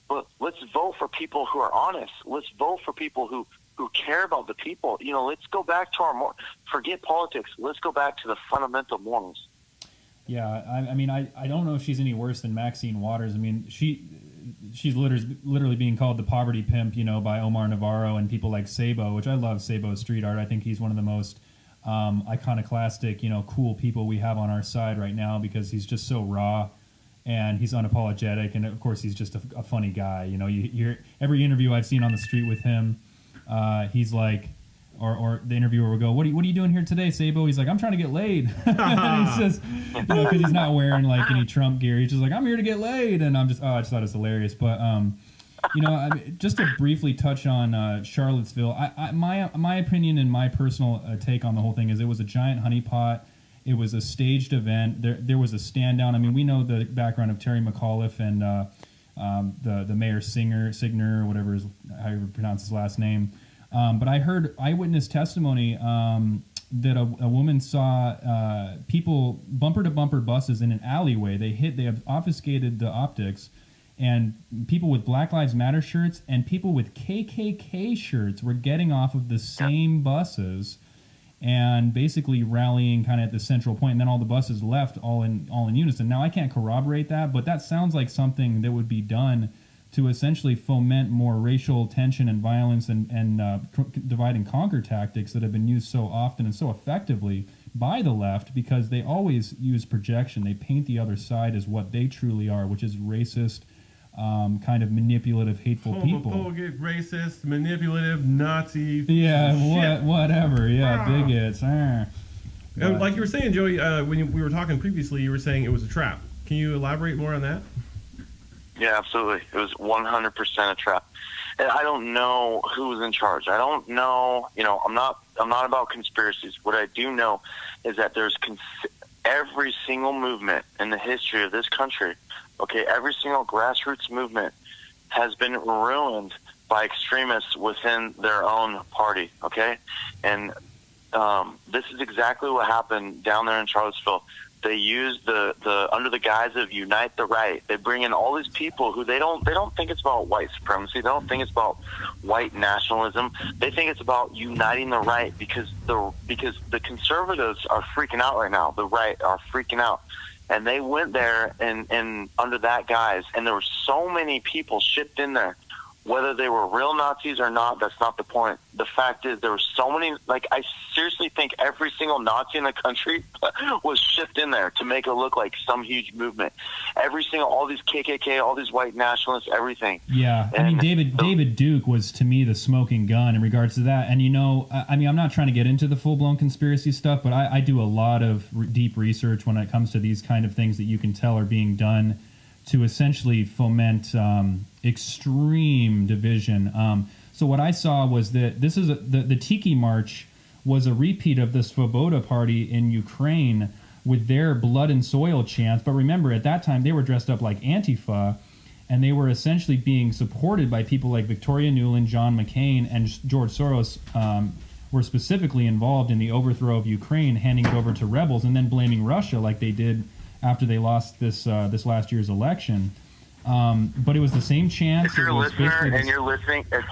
But let's vote for people who are honest. Let's vote for people who care about the people. Let's go back to forget politics. Let's go back to the fundamental morals. Yeah, I don't know if she's any worse than Maxine Waters. I mean, she's literally being called the poverty pimp, by Omar Navarro and people like Sabo, which I love Sabo's street art. I think he's one of the most iconoclastic, cool people we have on our side right now, because he's just so raw and he's unapologetic, and of course he's just a funny guy. You hear every interview I've seen on the street with him, he's like, or the interviewer will go, what are you doing here today, Sabo? He's like, I'm trying to get laid. And it's just, because he's not wearing like any Trump gear. He's just like, I'm here to get laid. And I just thought it's hilarious. But just to briefly touch on Charlottesville, my opinion and my personal take on the whole thing is it was a giant honeypot. It was a staged event. There was a stand down. I mean, we know the background of Terry McAuliffe and the mayor Signer, or whatever however you pronounce his last name. But I heard eyewitness testimony that a woman saw people bumper to bumper buses in an alleyway. They have obfuscated the optics. And people with Black Lives Matter shirts and people with KKK shirts were getting off of the same buses and basically rallying kind of at the central point. And then all the buses left all in unison. Now, I can't corroborate that, but that sounds like something that would be done to essentially foment more racial tension and violence and divide and conquer tactics that have been used so often and so effectively by the left, because they always use projection. They paint the other side as what they truly are, which is racist, kind of manipulative, hateful people. Homophobic, racist, manipulative, Nazi. Yeah, whatever. Yeah, bigots. Like you were saying, Joey, when we were talking previously, you were saying it was a trap. Can you elaborate more on that? Yeah, absolutely. It was 100% a trap. And I don't know who was in charge. I don't know. I'm not about conspiracies. What I do know is that there's every single movement in the history of this country. Okay, every single grassroots movement has been ruined by extremists within their own party. Okay, and this is exactly what happened down there in Charlottesville. They use the under the guise of unite the right. They bring in all these people who they don't think it's about white supremacy. They don't think it's about white nationalism. They think it's about uniting the right because the conservatives are freaking out right now. The right are freaking out, and they went there and under that guise. And there were so many people shipped in there. Whether they were real Nazis or not, that's not the point. The fact is there were so many, like, I seriously think every single Nazi in the country was shipped in there to make it look like some huge movement. All these KKK, all these white nationalists, everything. Yeah, And I mean, David Duke was, to me, the smoking gun in regards to that. And, I mean, I'm not trying to get into the full-blown conspiracy stuff, but I do a lot of deep research when it comes to these kind of things that you can tell are being done to essentially foment extreme division. So what I saw was that this is the Tiki March was a repeat of the Svoboda Party in Ukraine with their blood and soil chants. But remember, at that time, they were dressed up like Antifa, and they were essentially being supported by people like Victoria Nuland, John McCain, and George Soros were specifically involved in the overthrow of Ukraine, handing it over to rebels, and then blaming Russia like they did after they lost this last year's election. But it was the same chance. If you're a listener and you're listening, if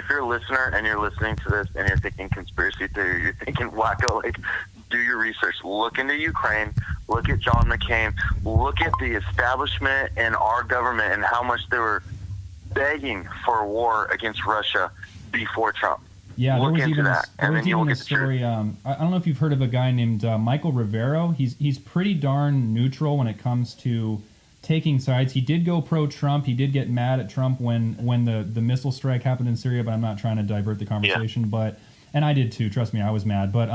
you're a listener and you're listening to this and you're thinking conspiracy theory, you're thinking wacko, like, do your research. Look into Ukraine. Look at John McCain. Look at the establishment and our government and how much they were begging for a war against Russia before Trump. Yeah, look into that, and then you'll get the story. I don't know if you've heard of a guy named Michael Rivero. He's pretty darn neutral when it comes to taking sides. He did go pro-Trump. He did get mad at Trump when the missile strike happened in Syria, but I'm not trying to divert the conversation. Yeah. And I did too. Trust me, I was mad. But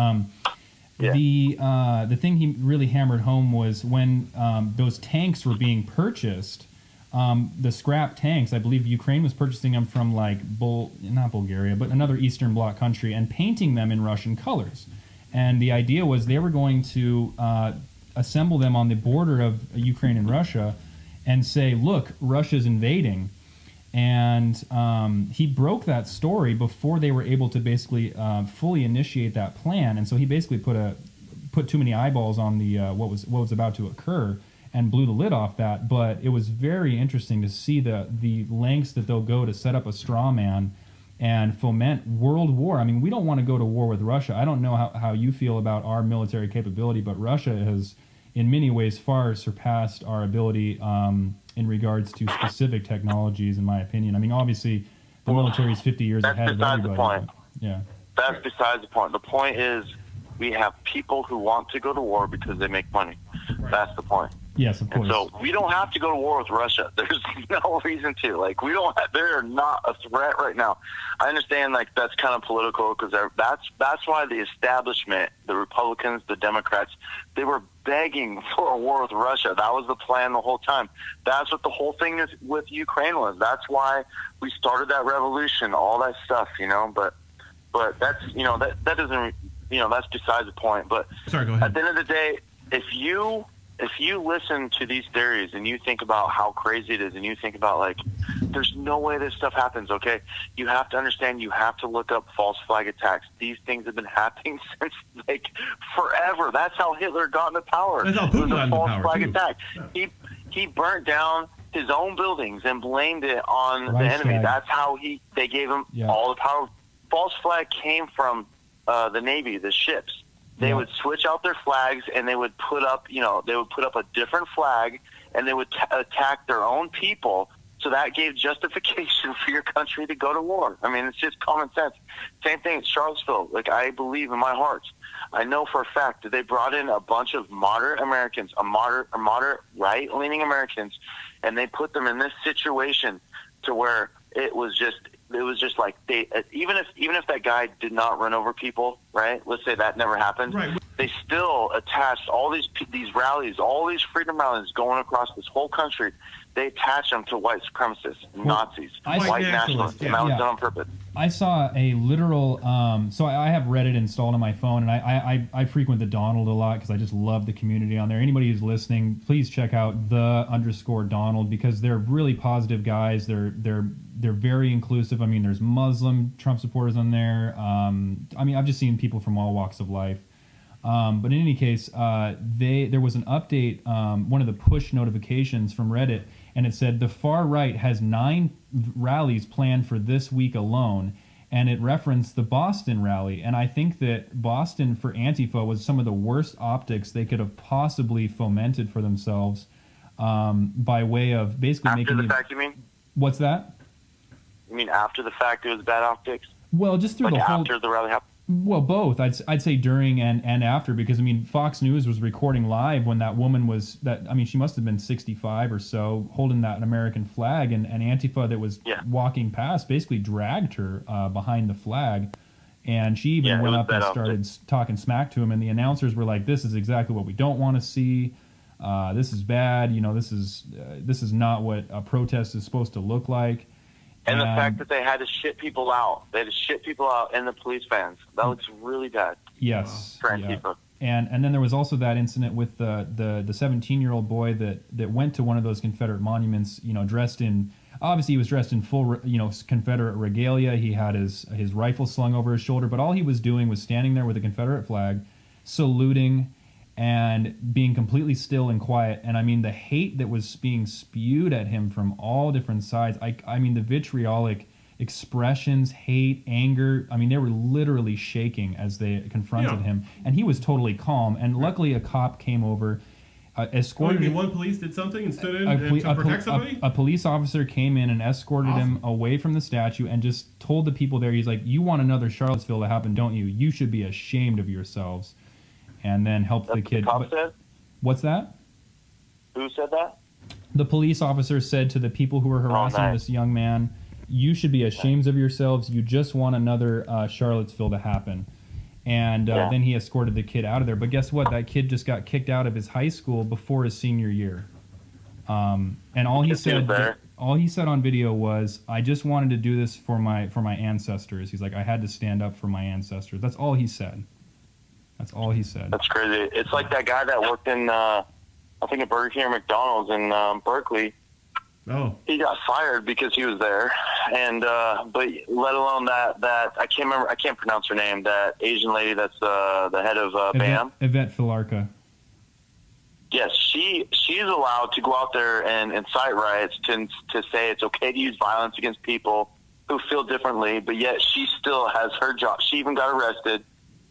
yeah. The thing he really hammered home was when those tanks were being purchased. The scrap tanks, I believe Ukraine was purchasing them from not Bulgaria, but another Eastern Bloc country, and painting them in Russian colors. And the idea was they were going to assemble them on the border of Ukraine and Russia and say, look, Russia's invading. And he broke that story before they were able to basically fully initiate that plan. And so he basically put too many eyeballs on the what was about to occur and blew the lid off that. But it was very interesting to see the lengths that they'll go to set up a straw man and foment world war. I mean, we don't want to go to war with Russia. I don't know how you feel about our military capability, but Russia has, in many ways, far surpassed our ability in regards to specific technologies, in my opinion. I mean, obviously, the military is 50 years ahead of everybody. That's beside the point. Yeah. That's besides the point. The point is we have people who want to go to war because they make money. Right. That's the point. Yes, of course. And so we don't have to go to war with Russia. There's no reason to. Like, we don't. They're not a threat right now. I understand, like, that's kind of political because that's why the establishment, the Republicans, the Democrats, they were begging for a war with Russia. That was the plan the whole time. That's what the whole thing is with Ukraine was. That's why we started that revolution, all that stuff, But that's that doesn't that's besides the point. But sorry, go ahead. At the end of the day, if you listen to these theories and you think about how crazy it is and you think about, like, there's no way this stuff happens, okay? You have to understand, you have to look up false flag attacks. These things have been happening since, like, forever. That's how Hitler got into power. That's how Putin got into power, false flag too. attack. Yeah. He burnt down his own buildings and blamed it on the enemy. That's how they gave him all the power. False flag came from the Navy, the ships. They would switch out their flags and they would put up, a different flag, and they would attack their own people. So that gave justification for your country to go to war. I mean, it's just common sense. Same thing at Charlottesville. Like, I believe in my heart, I know for a fact that they brought in a bunch of moderate Americans, moderate right-leaning Americans, and they put them in this situation to where it was just like they even if that guy did not run over people, right? Let's say that never happened. Right. They still attached all these rallies, all these freedom rallies going across this whole country. They attach them to white supremacists, Nazis, white nationalists, and that was done on purpose. I saw a literal. So I have Reddit installed on my phone, and I frequent the Donald a lot because I just love the community on there. Anybody who's listening, please check out _Donald because they're really positive guys. They're They're very inclusive. I mean, there's Muslim Trump supporters on there. I mean, I've just seen people from all walks of life. But in any case, there was an update, one of the push notifications from Reddit, and it said the far right has 9 rallies planned for this week alone, and it referenced the Boston rally. And I think that Boston for Antifa was some of the worst optics they could have possibly fomented for themselves, by way of basically After making the fact, you mean? What's that? You mean after the fact it was bad optics? Well, just through Like the whole. after the rally happened? Well, both. I'd say during and after, because I mean, Fox News was recording live when that woman was she must have been 65 or so, holding that American flag, and Antifa that was walking past basically dragged her behind the flag, and she even went up and started talking smack to him, and the announcers were like, "This is exactly what we don't want to see. This is bad. You know, this is not what a protest is supposed to look like." And the fact that they had to shit people out. They had to shit people out in the police vans. That looks really bad. Yes. For Antifa. Yeah. And then there was also that incident with the 17-year-old boy that went to one of those Confederate monuments, you know, obviously he was dressed in full, you know, Confederate regalia. He had his rifle slung over his shoulder, but all he was doing was standing there with a Confederate flag, saluting, and being completely still and quiet. And I mean, the hate that was being spewed at him from all different sides, I mean, the vitriolic expressions, hate, anger, I mean, they were literally shaking as they confronted him. And he was totally calm. And luckily a cop came over, escorted him. One police did something and stood in to protect somebody? A police officer came in and escorted him away from the statue and just told the people there, he's like, "You want another Charlottesville to happen, don't you? You should be ashamed of yourselves." And then helped the kid. The cop said? What's that? Who said that? The police officer said to the people who were harassing this young man, "You should be ashamed of yourselves. You just want another Charlottesville to happen." And then he escorted the kid out of there. But guess what? That kid just got kicked out of his high school before his senior year. And all he said on video was, "I just wanted to do this for my ancestors." He's like, "I had to stand up for my ancestors." That's all he said. That's all he said. That's crazy. It's like that guy that worked in, I think, a Burger King or McDonald's in Berkeley. Oh. He got fired because he was there, and but let alone that I can't pronounce her name. That Asian lady that's the head of BAM. Yvette Filarka. Yes, she's allowed to go out there and incite riots to say it's okay to use violence against people who feel differently, but yet she still has her job. She even got arrested.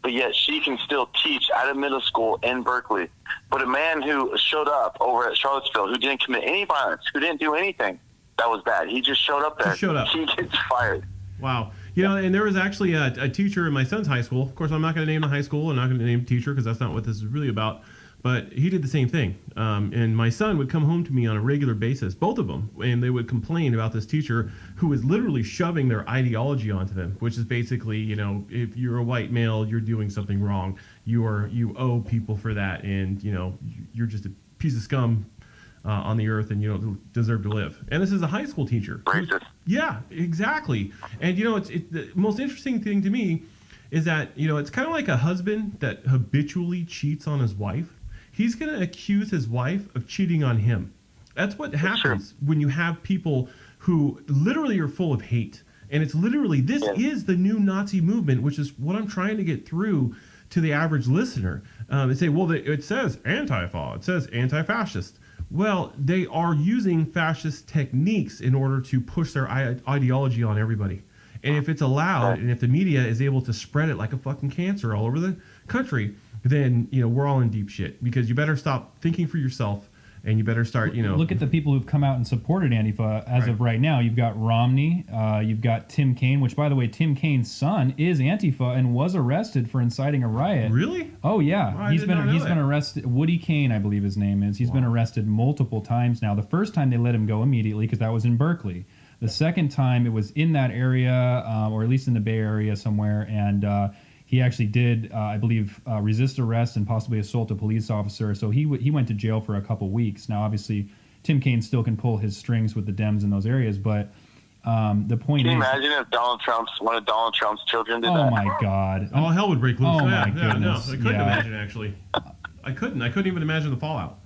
But yet she can still teach at a middle school in Berkeley. But a man who showed up over at Charlottesville, who didn't commit any violence, who didn't do anything that was bad, he just showed up there. He gets fired. Wow. You know, and there was actually a teacher in my son's high school. Of course, I'm not going to name the high school. I'm not going to name the teacher because that's not what this is really about. But he did the same thing. And my son would come home to me on a regular basis, both of them, and they would complain about this teacher who was literally shoving their ideology onto them, which is basically, you know, if you're a white male, you're doing something wrong. You owe people for that, and, you know, you're just a piece of scum on the earth, and you don't deserve to live. And this is a high school teacher. Racist. Yeah, exactly. And, you know, the most interesting thing to me is that, you know, it's kind of like a husband that habitually cheats on his wife. He's going to accuse his wife of cheating on him. That's what happens when you have people who literally are full of hate. And it's literally, this is the new Nazi movement, which is what I'm trying to get through to the average listener. They say, well, it says Antifa, it says anti-fascist. Well, they are using fascist techniques in order to push their ideology on everybody. And if it's allowed, and if the media is able to spread it like a fucking cancer all over the country, then, you know, we're all in deep shit, because you better stop thinking for yourself, and you better start, you know. Look at the people who've come out and supported Antifa as of right now. You've got Romney, you've got Tim Kaine, which, by the way, Tim Kaine's son is Antifa and was arrested for inciting a riot. Really? Oh yeah, Oh, he's been arrested. Woody Kaine, I believe his name is. He's been arrested multiple times now. The first time they let him go immediately because that was in Berkeley. The second time it was in that area, or at least in the Bay Area somewhere, and he actually did, I believe, resist arrest and possibly assault a police officer. So he went to jail for a couple weeks. Now, obviously, Tim Kaine still can pull his strings with the Dems in those areas, but the point is... Can you imagine if one of Donald Trump's children did that? Oh, my God. All hell would break loose. Oh, Yeah, my yeah, goodness. No, I couldn't imagine, actually. I couldn't even imagine the fallout.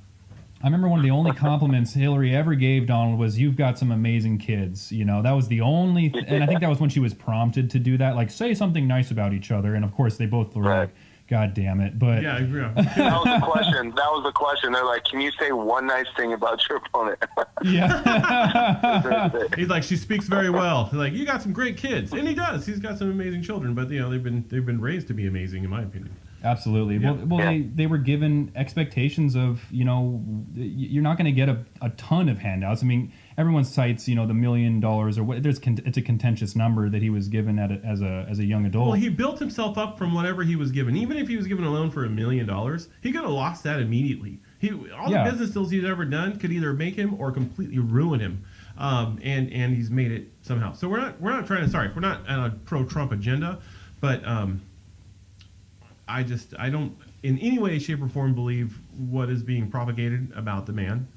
I remember one of the only compliments Hillary ever gave Donald was, "You've got some amazing kids." You know, that was the only, and I think that was when she was prompted to do that, like say something nice about each other. And of course, they both were like, "God damn it!" But yeah, I agree. That was the question. That was the question. They're like, "Can you say one nice thing about your opponent?" yeah. He's like, she speaks very well. He's like, you got some great kids, and he does. He's got some amazing children, but you know, they've been raised to be amazing, in my opinion. Absolutely. Yeah. Well, they were given expectations of, you know, you're not going to get a ton of handouts. I mean, everyone cites, you know, the $1 million or what. It's a contentious number that he was given as a young adult. Well, he built himself up from whatever he was given. Even if he was given a loan for $1 million, he could have lost that immediately. All the business deals he's ever done could either make him or completely ruin him. And he's made it somehow. So we're not on a pro-Trump agenda, but I don't in any way, shape, or form believe what is being propagated about the man.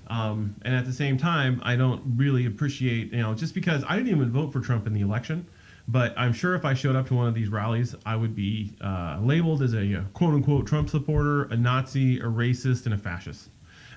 And at the same time, I don't really appreciate, you know, just because I didn't even vote for Trump in the election, but I'm sure if I showed up to one of these rallies, I would be labeled as a quote unquote Trump supporter, a Nazi, a racist, and a fascist.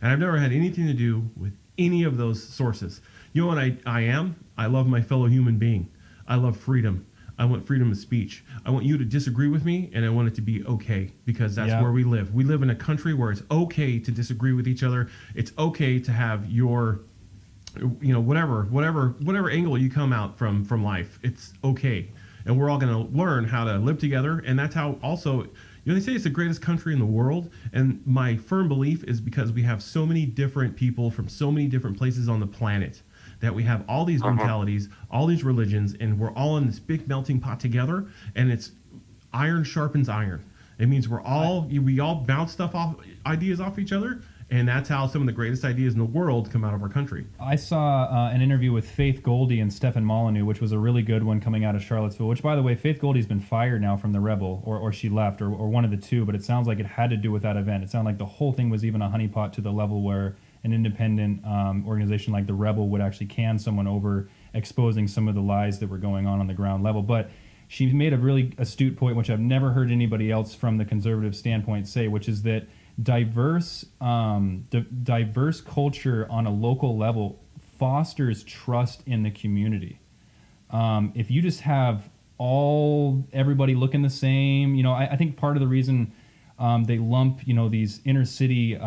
And I've never had anything to do with any of those sources. You know what I am? I love my fellow human being. I love freedom. I want freedom of speech. I want you to disagree with me, and I want it to be okay, because that's where we live. We live in a country where it's okay to disagree with each other. It's okay to have your, you know, whatever angle you come out from life. It's okay, and we're all going to learn how to live together. And that's how also, you know, they say it's the greatest country in the world, and my firm belief is because we have so many different people from so many different places on the planet, that we have all these mentalities, all these religions, and we're all in this big melting pot together, and it's iron sharpens iron. It means we all bounce stuff off, ideas off each other, and that's how some of the greatest ideas in the world come out of our country. I saw an interview with Faith Goldie and Stefan Molyneux, which was a really good one coming out of Charlottesville, which, by the way, Faith Goldie's been fired now from the Rebel, or she left, or one of the two, but it sounds like it had to do with that event. It sounded like the whole thing was even a honeypot to the level where an independent organization like the Rebel would actually can someone over exposing some of the lies that were going on the ground level. But she made a really astute point, which I've never heard anybody else from the conservative standpoint say, which is that diverse culture on a local level fosters trust in the community. If you just have everybody looking the same, you know, I think part of the reason they lump, you know, these inner city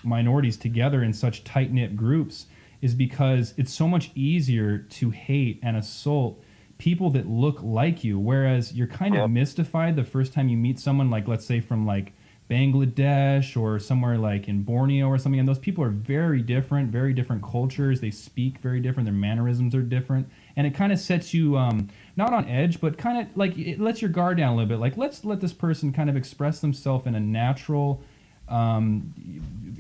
minorities together in such tight-knit groups is because it's so much easier to hate and assault people that look like you, whereas you're kind of mystified the first time you meet someone, like, let's say from like Bangladesh or somewhere like in Borneo or something, and those people are very different cultures. They speak very different. Their mannerisms are different, and it kind of sets you not on edge, but kind of like it lets your guard down a little bit. Like, let's let this person kind of express themselves in a natural,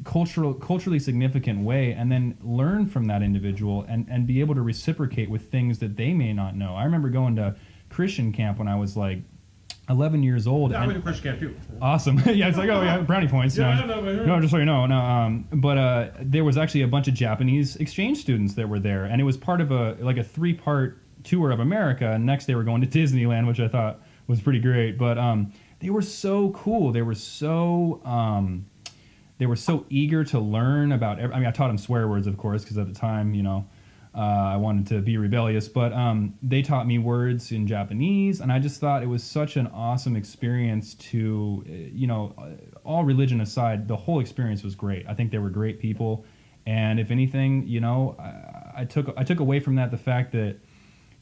culturally significant way, and then learn from that individual and be able to reciprocate with things that they may not know. I remember going to Christian camp when I was like 11 years old. Yeah, I went to Christian camp too. Awesome. Yeah, it's like, oh yeah, brownie points. No, just so you know. No, but there was actually a bunch of Japanese exchange students that were there, and it was part of a 3-part tour of America. And next they were going to Disneyland, which I thought was pretty great. But they were so cool. They were so eager to learn about. I mean, I taught them swear words, of course, because at the time, you know, I wanted to be rebellious, but they taught me words in Japanese, and I just thought it was such an awesome experience to, you know, all religion aside, the whole experience was great. I think they were great people, and if anything, you know, I took away from that the fact that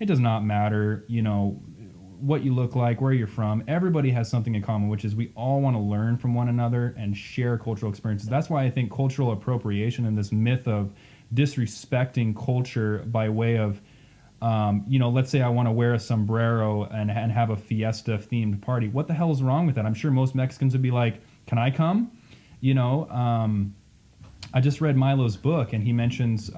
it does not matter, you know, what you look like, where you're from. Everybody has something in common, which is we all want to learn from one another and share cultural experiences. That's why I think cultural appropriation and this myth of disrespecting culture by way of, you know, let's say I want to wear a sombrero and have a fiesta themed party. What the hell is wrong with that? I'm sure most Mexicans would be like, can I come? You know, I just read Milo's book, and he mentions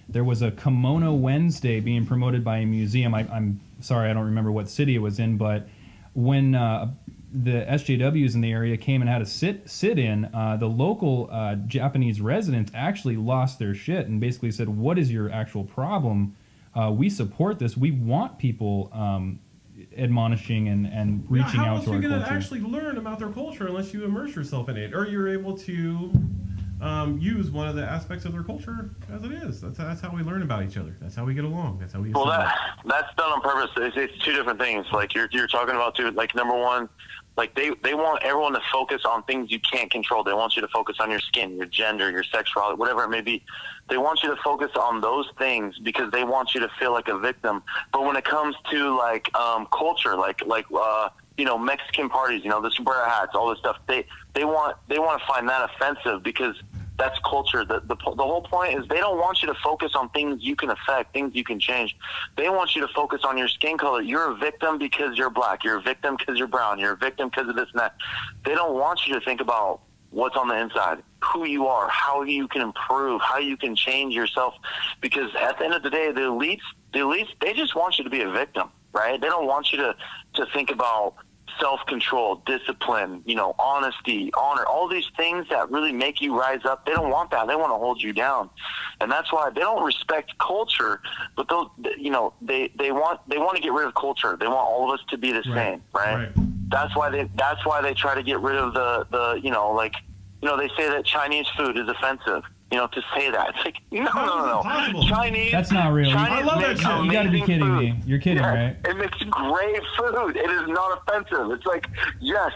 there was a Kimono Wednesday being promoted by a museum. I'm sorry, I don't remember what city it was in, but when the SJWs in the area came and had a sit-in, the local Japanese residents actually lost their shit and basically said, what is your actual problem? We support this. We want people admonishing and reaching out to our culture. How else are you going to actually learn about their culture unless you immerse yourself in it? Or you're able to use one of the aspects of their culture as it is. That's how we learn about each other. That's how we get along. That's how we. Well, that's done on purpose. It's two different things. Like you're talking about too. Like number one, like they want everyone to focus on things you can't control. They want you to focus on your skin, your gender, your sexuality, whatever it may be. They want you to focus on those things because they want you to feel like a victim. But when it comes to like culture, like Mexican parties, the sombrero hats, all this stuff, they want to find that offensive because that's culture. The whole point is they don't want you to focus on things you can affect, things you can change. They want you to focus on your skin color. You're a victim because you're black. You're a victim because you're brown. You're a victim because of this and that. They don't want you to think about what's on the inside, who you are, how you can improve, how you can change yourself. Because at the end of the day, the elites, they just want you to be a victim, right? They don't want you to think about self-control, discipline, honesty, honor, all these things that really make you rise up. They don't want that. They want to hold you down. And that's why they don't respect culture, but they want to get rid of culture. They want all of us to be the same, right? That's why they try to get rid of they say that Chinese food is offensive. To say that. It's like, no. Chinese. That's not real. I love that shit. You got to be kidding food. me. You're kidding, right? It makes great food. It is not offensive. It's like, yes,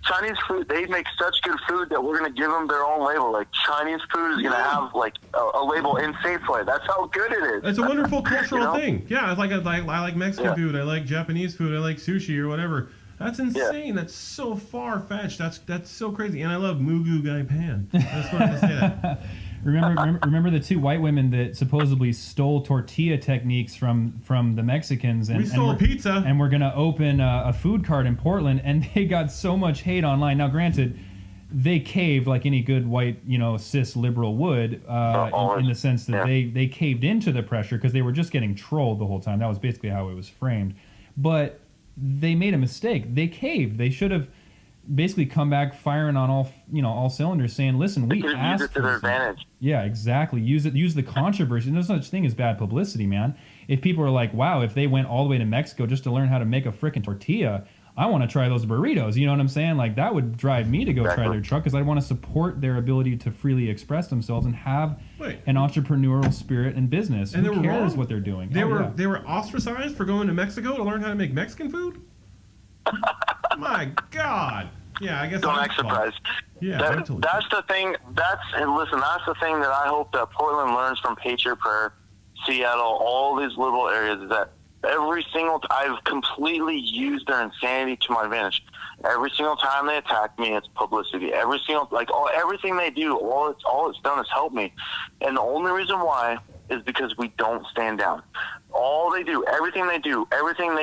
Chinese food, they make such good food that we're going to give them their own label. Like, Chinese food is going to have, like, a label in Safeway. That's how good it is. It's a wonderful cultural thing. Yeah, it's like I like Mexican food. I like Japanese food. I like sushi or whatever. That's insane. Yeah. That's so far-fetched. That's so crazy. And I love Mugu Gai Pan. I just wanted to say that. Remember the two white women that supposedly stole tortilla techniques from the Mexicans and we stole pizza and we're gonna open a food cart in Portland, and they got so much hate online. Now, granted, they caved like any good white cis liberal would in the sense that they caved into the pressure because they were just getting trolled the whole time. That was basically how it was framed. But they made a mistake. They caved. They should have basically come back firing on all cylinders, saying, "Listen, we asked use it to their advantage." Yeah, exactly. Use the controversy. There's no such thing as bad publicity, man. If people are like, "Wow, if they went all the way to Mexico just to learn how to make a freaking tortilla, I want to try those burritos." You know what I'm saying? Like, that would drive me to go try their truck because I want to support their ability to freely express themselves and have an entrepreneurial spirit in business. And who cares what they're doing? They were ostracized for going to Mexico to learn how to make Mexican food. My God. Yeah, I guess don't act surprised. Yeah, that's the thing. That's the thing that I hope that Portland learns from Patriot Prayer, Seattle, all these little areas is that I've completely used their insanity to my advantage. Every single time they attack me, it's publicity. Everything they do, all it's done is help me. And the only reason why is because we don't stand down. All they do, everything they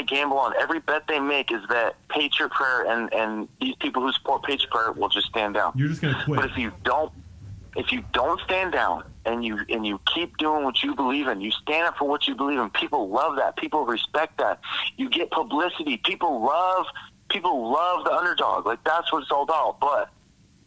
gamble on, every bet they make is that Patriot Prayer and these people who support Patriot Prayer will just stand down. You're just going to quit. But if you don't stand down and you keep doing what you believe in, you stand up for what you believe in, people love that. People respect that. You get publicity. People love the underdog. Like, that's what it's all about. But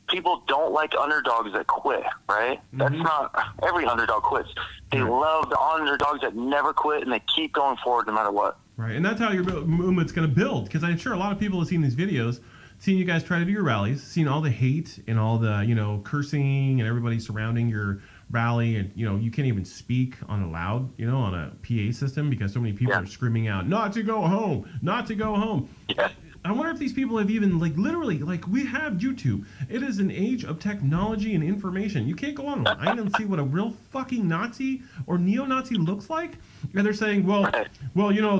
people don't like underdogs that quit, right? Mm-hmm. That's not every underdog quits. They love the underdogs that never quit and they keep going forward no matter what. Right, and that's how your movement's going to build. Because I'm sure a lot of people have seen these videos, seen you guys try to do your rallies, seen all the hate and all the cursing and everybody surrounding your rally, and you can't even speak on a loud, on a PA system because so many people are screaming out, "Not to go home, not to go home." Yeah. I wonder if these people have even, literally, we have YouTube. It is an age of technology and information. You can't go online and see what a real fucking Nazi or neo-Nazi looks like. And they're saying, well,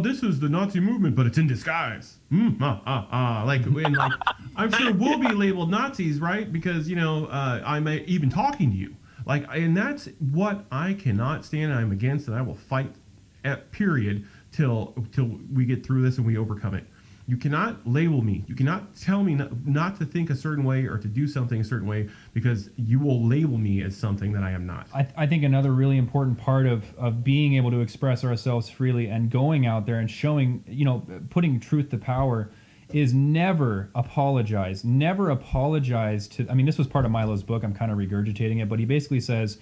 this is the Nazi movement, but it's in disguise. I'm sure we'll be labeled Nazis, right? Because, I'm even talking to you. And that's what I cannot stand. I'm against, and I will fight, period, till we get through this and we overcome it. You cannot label me. You cannot tell me not to think a certain way or to do something a certain way, because you will label me as something that I am not. I think another really important part of being able to express ourselves freely and going out there and showing, putting truth to power is never apologize. Never apologize to, this was part of Milo's book. I'm kind of regurgitating it, but he basically says,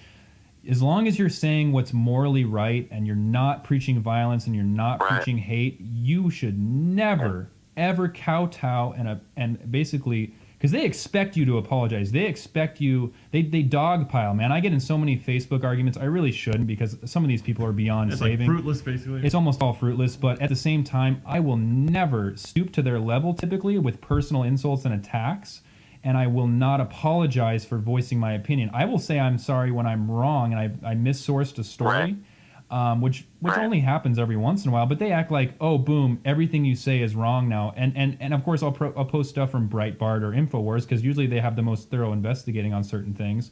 as long as you're saying what's morally right and you're not preaching violence and you're not preaching hate, you should never, ever kowtow and basically, because because they expect you to apologize. They expect you. They dogpile, man. I get in so many Facebook arguments. I really shouldn't, because some of these people are beyond It's saving. like fruitless, basically. It's almost all fruitless, but at the same time, I will never stoop to their level, typically, with personal insults and attacks, and I will not apologize for voicing my opinion. I will say I'm sorry when I'm wrong and I missourced a story, which only happens every once in a while, but they act like, oh, boom, everything you say is wrong now. And of course, I'll post stuff from Breitbart or InfoWars, because usually they have the most thorough investigating on certain things.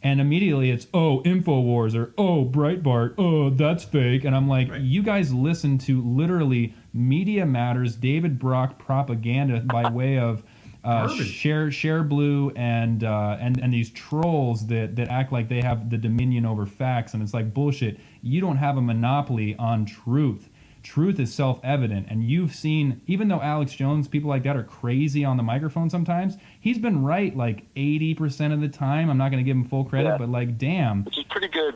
And immediately it's, oh, InfoWars, or, oh, Breitbart, oh, that's fake. And I'm like, you guys listen to literally Media Matters, David Brock propaganda by way of Share Blue and these trolls that act like they have the dominion over facts. And it's like, bullshit. You don't have a monopoly on truth. Truth is self-evident, and you've seen, even though Alex Jones, people like that are crazy on the microphone sometimes, he's been right like 80% of the time. I'm not going to give him full credit, but like, damn. Which is pretty good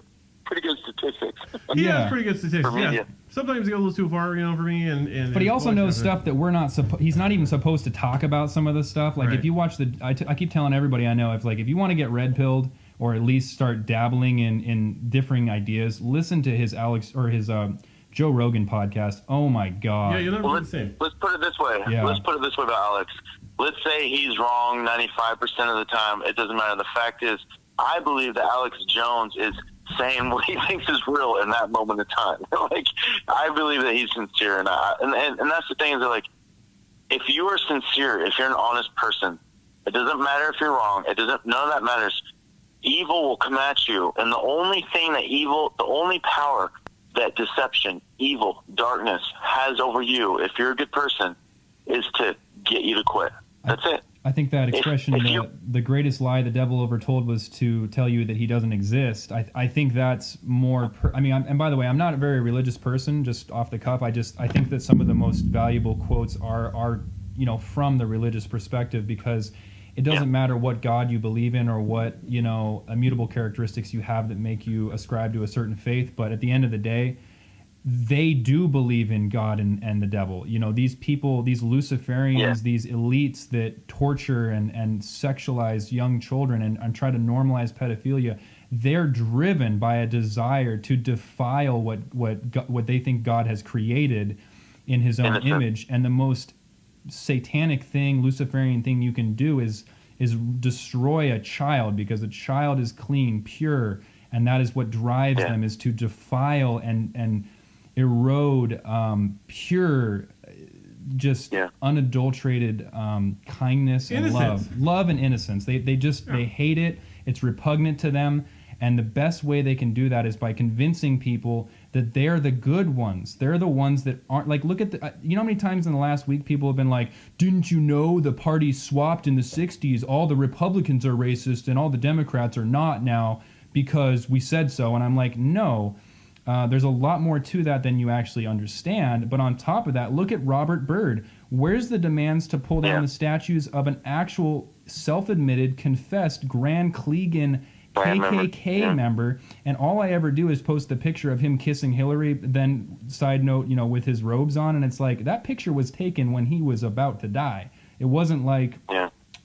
statistics. He has pretty good statistics. For media. Sometimes he goes a little too far, for me. And but he also knows stuff that we're not he's not even supposed to talk about some of this stuff. Like, if you watch I keep telling everybody I know, if you want to get red pilled, or at least start dabbling in differing ideas, listen to his Joe Rogan podcast. Oh my God. Yeah, you'll never be the same. Let's put it this way. Yeah. Let's put it this way about Alex. Let's say he's wrong 95% of the time. It doesn't matter. The fact is, I believe that Alex Jones is saying what he thinks is real in that moment of time. Like, I believe that he's sincere, and that's the thing, is that, like, if you are sincere, if you're an honest person, it doesn't matter if you're wrong. None of that matters. Evil will come at you, and the only power that deception, evil, darkness has over you, if you're a good person, is to get you to quit. That's it. I think that expression, the greatest lie the devil ever told was to tell you that he doesn't exist. I think that's more, and by the way, I'm not a very religious person, just off the cuff. I think that some of the most valuable quotes are from the religious perspective, because it doesn't matter what God you believe in, or what, immutable characteristics you have that make you ascribe to a certain faith. But at the end of the day, they do believe in God and the devil. These people, these Luciferians, these elites that torture and sexualize young children and try to normalize pedophilia, they're driven by a desire to defile what they think God has created in his own image. And the most satanic thing, Luciferian thing you can do is destroy a child, because a child is clean, pure, and that is what drives them, is to defile and erode pure, just unadulterated kindness and love and innocence. They hate it. It's repugnant to them. And the best way they can do that is by convincing people that they're the good ones. They're the ones that aren't, like, look at how many times in the last week people have been like, didn't you know the party swapped in the 60s? All the Republicans are racist and all the Democrats are not now because we said so. And I'm like, no, there's a lot more to that than you actually understand. But on top of that, look at Robert Byrd. Where's the demands to pull down the statues of an actual self-admitted, confessed Grand Clegan KKK member? And all I ever do is post the picture of him kissing Hillary, then side note, with his robes on, and it's like, that picture was taken when he was about to die. It wasn't like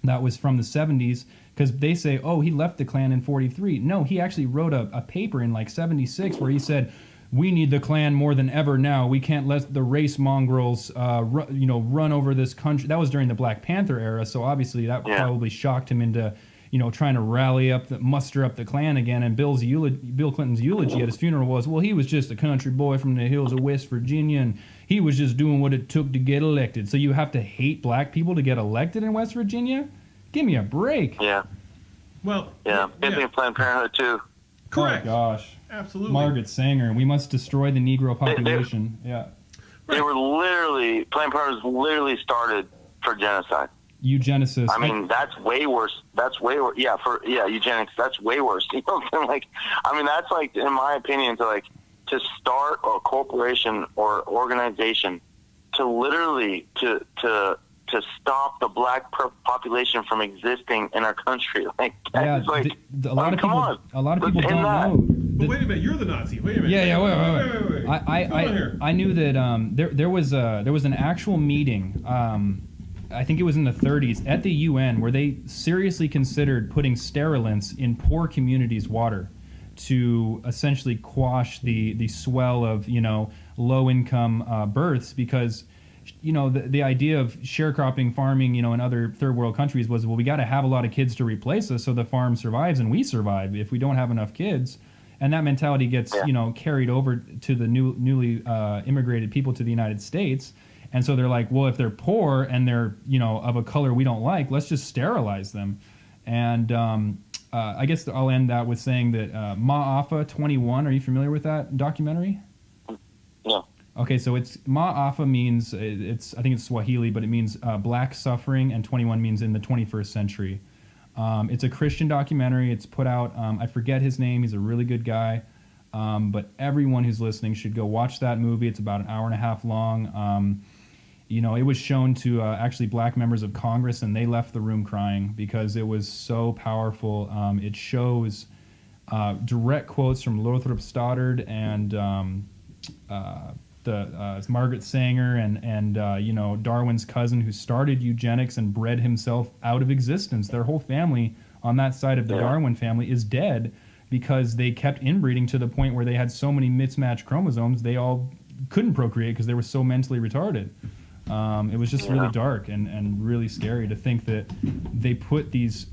that was from the 70s, because they say, oh, he left the Klan in 43. No, he actually wrote a paper in like 76 where he said, we need the Klan more than ever now. We can't let the race mongrels run over this country. That was during the Black Panther era, so obviously that probably shocked him into trying to muster up the Klan again. And Bill Clinton's eulogy at his funeral was, well, he was just a country boy from the hills of West Virginia, and he was just doing what it took to get elected. So you have to hate black people to get elected in West Virginia? Give me a break. Yeah. Well, Busy Planned Parenthood, too. Correct. Oh, gosh. Absolutely. Margaret Sanger, we must destroy the Negro population. They were literally, Planned Parenthood was literally started for genocide. Eugenicists. I mean, that's way worse. That's way worse. Yeah, eugenics. That's way worse. You know what I'm saying? Like, I mean, that's like, in my opinion, to start a corporation or organization to literally to stop the black population from existing in our country. Like, that's a lot of people don't know. But wait a minute, you're the Nazi. Wait a minute. Wait. I knew that there was an actual meeting. I think it was in the 30s, at the UN, where they seriously considered putting sterilants in poor communities' water to essentially quash the swell of, low-income births, because the idea of sharecropping farming, in other third world countries was, well, we got to have a lot of kids to replace us so the farm survives and we survive if we don't have enough kids. And that mentality gets, carried over to the newly immigrated people to the United States. And so they're like, well, if they're poor and they're, of a color we don't like, let's just sterilize them. And I guess I'll end that with saying that Ma'afa 21, are you familiar with that documentary? No. Okay, so it's Ma'afa means, I think it's Swahili, but it means black suffering, and 21 means in the 21st century. It's a Christian documentary. It's put out, I forget his name. He's a really good guy. But everyone who's listening should go watch that movie. It's about an hour and a half long. It was shown to actually black members of Congress, and they left the room crying because it was so powerful. It shows direct quotes from Lothrop Stoddard and it's Margaret Sanger and Darwin's cousin, who started eugenics and bred himself out of existence. Their whole family on that side of the Darwin family is dead because they kept inbreeding to the point where they had so many mismatched chromosomes they all couldn't procreate because they were so mentally retarded. It was just really dark and really scary to think that they put these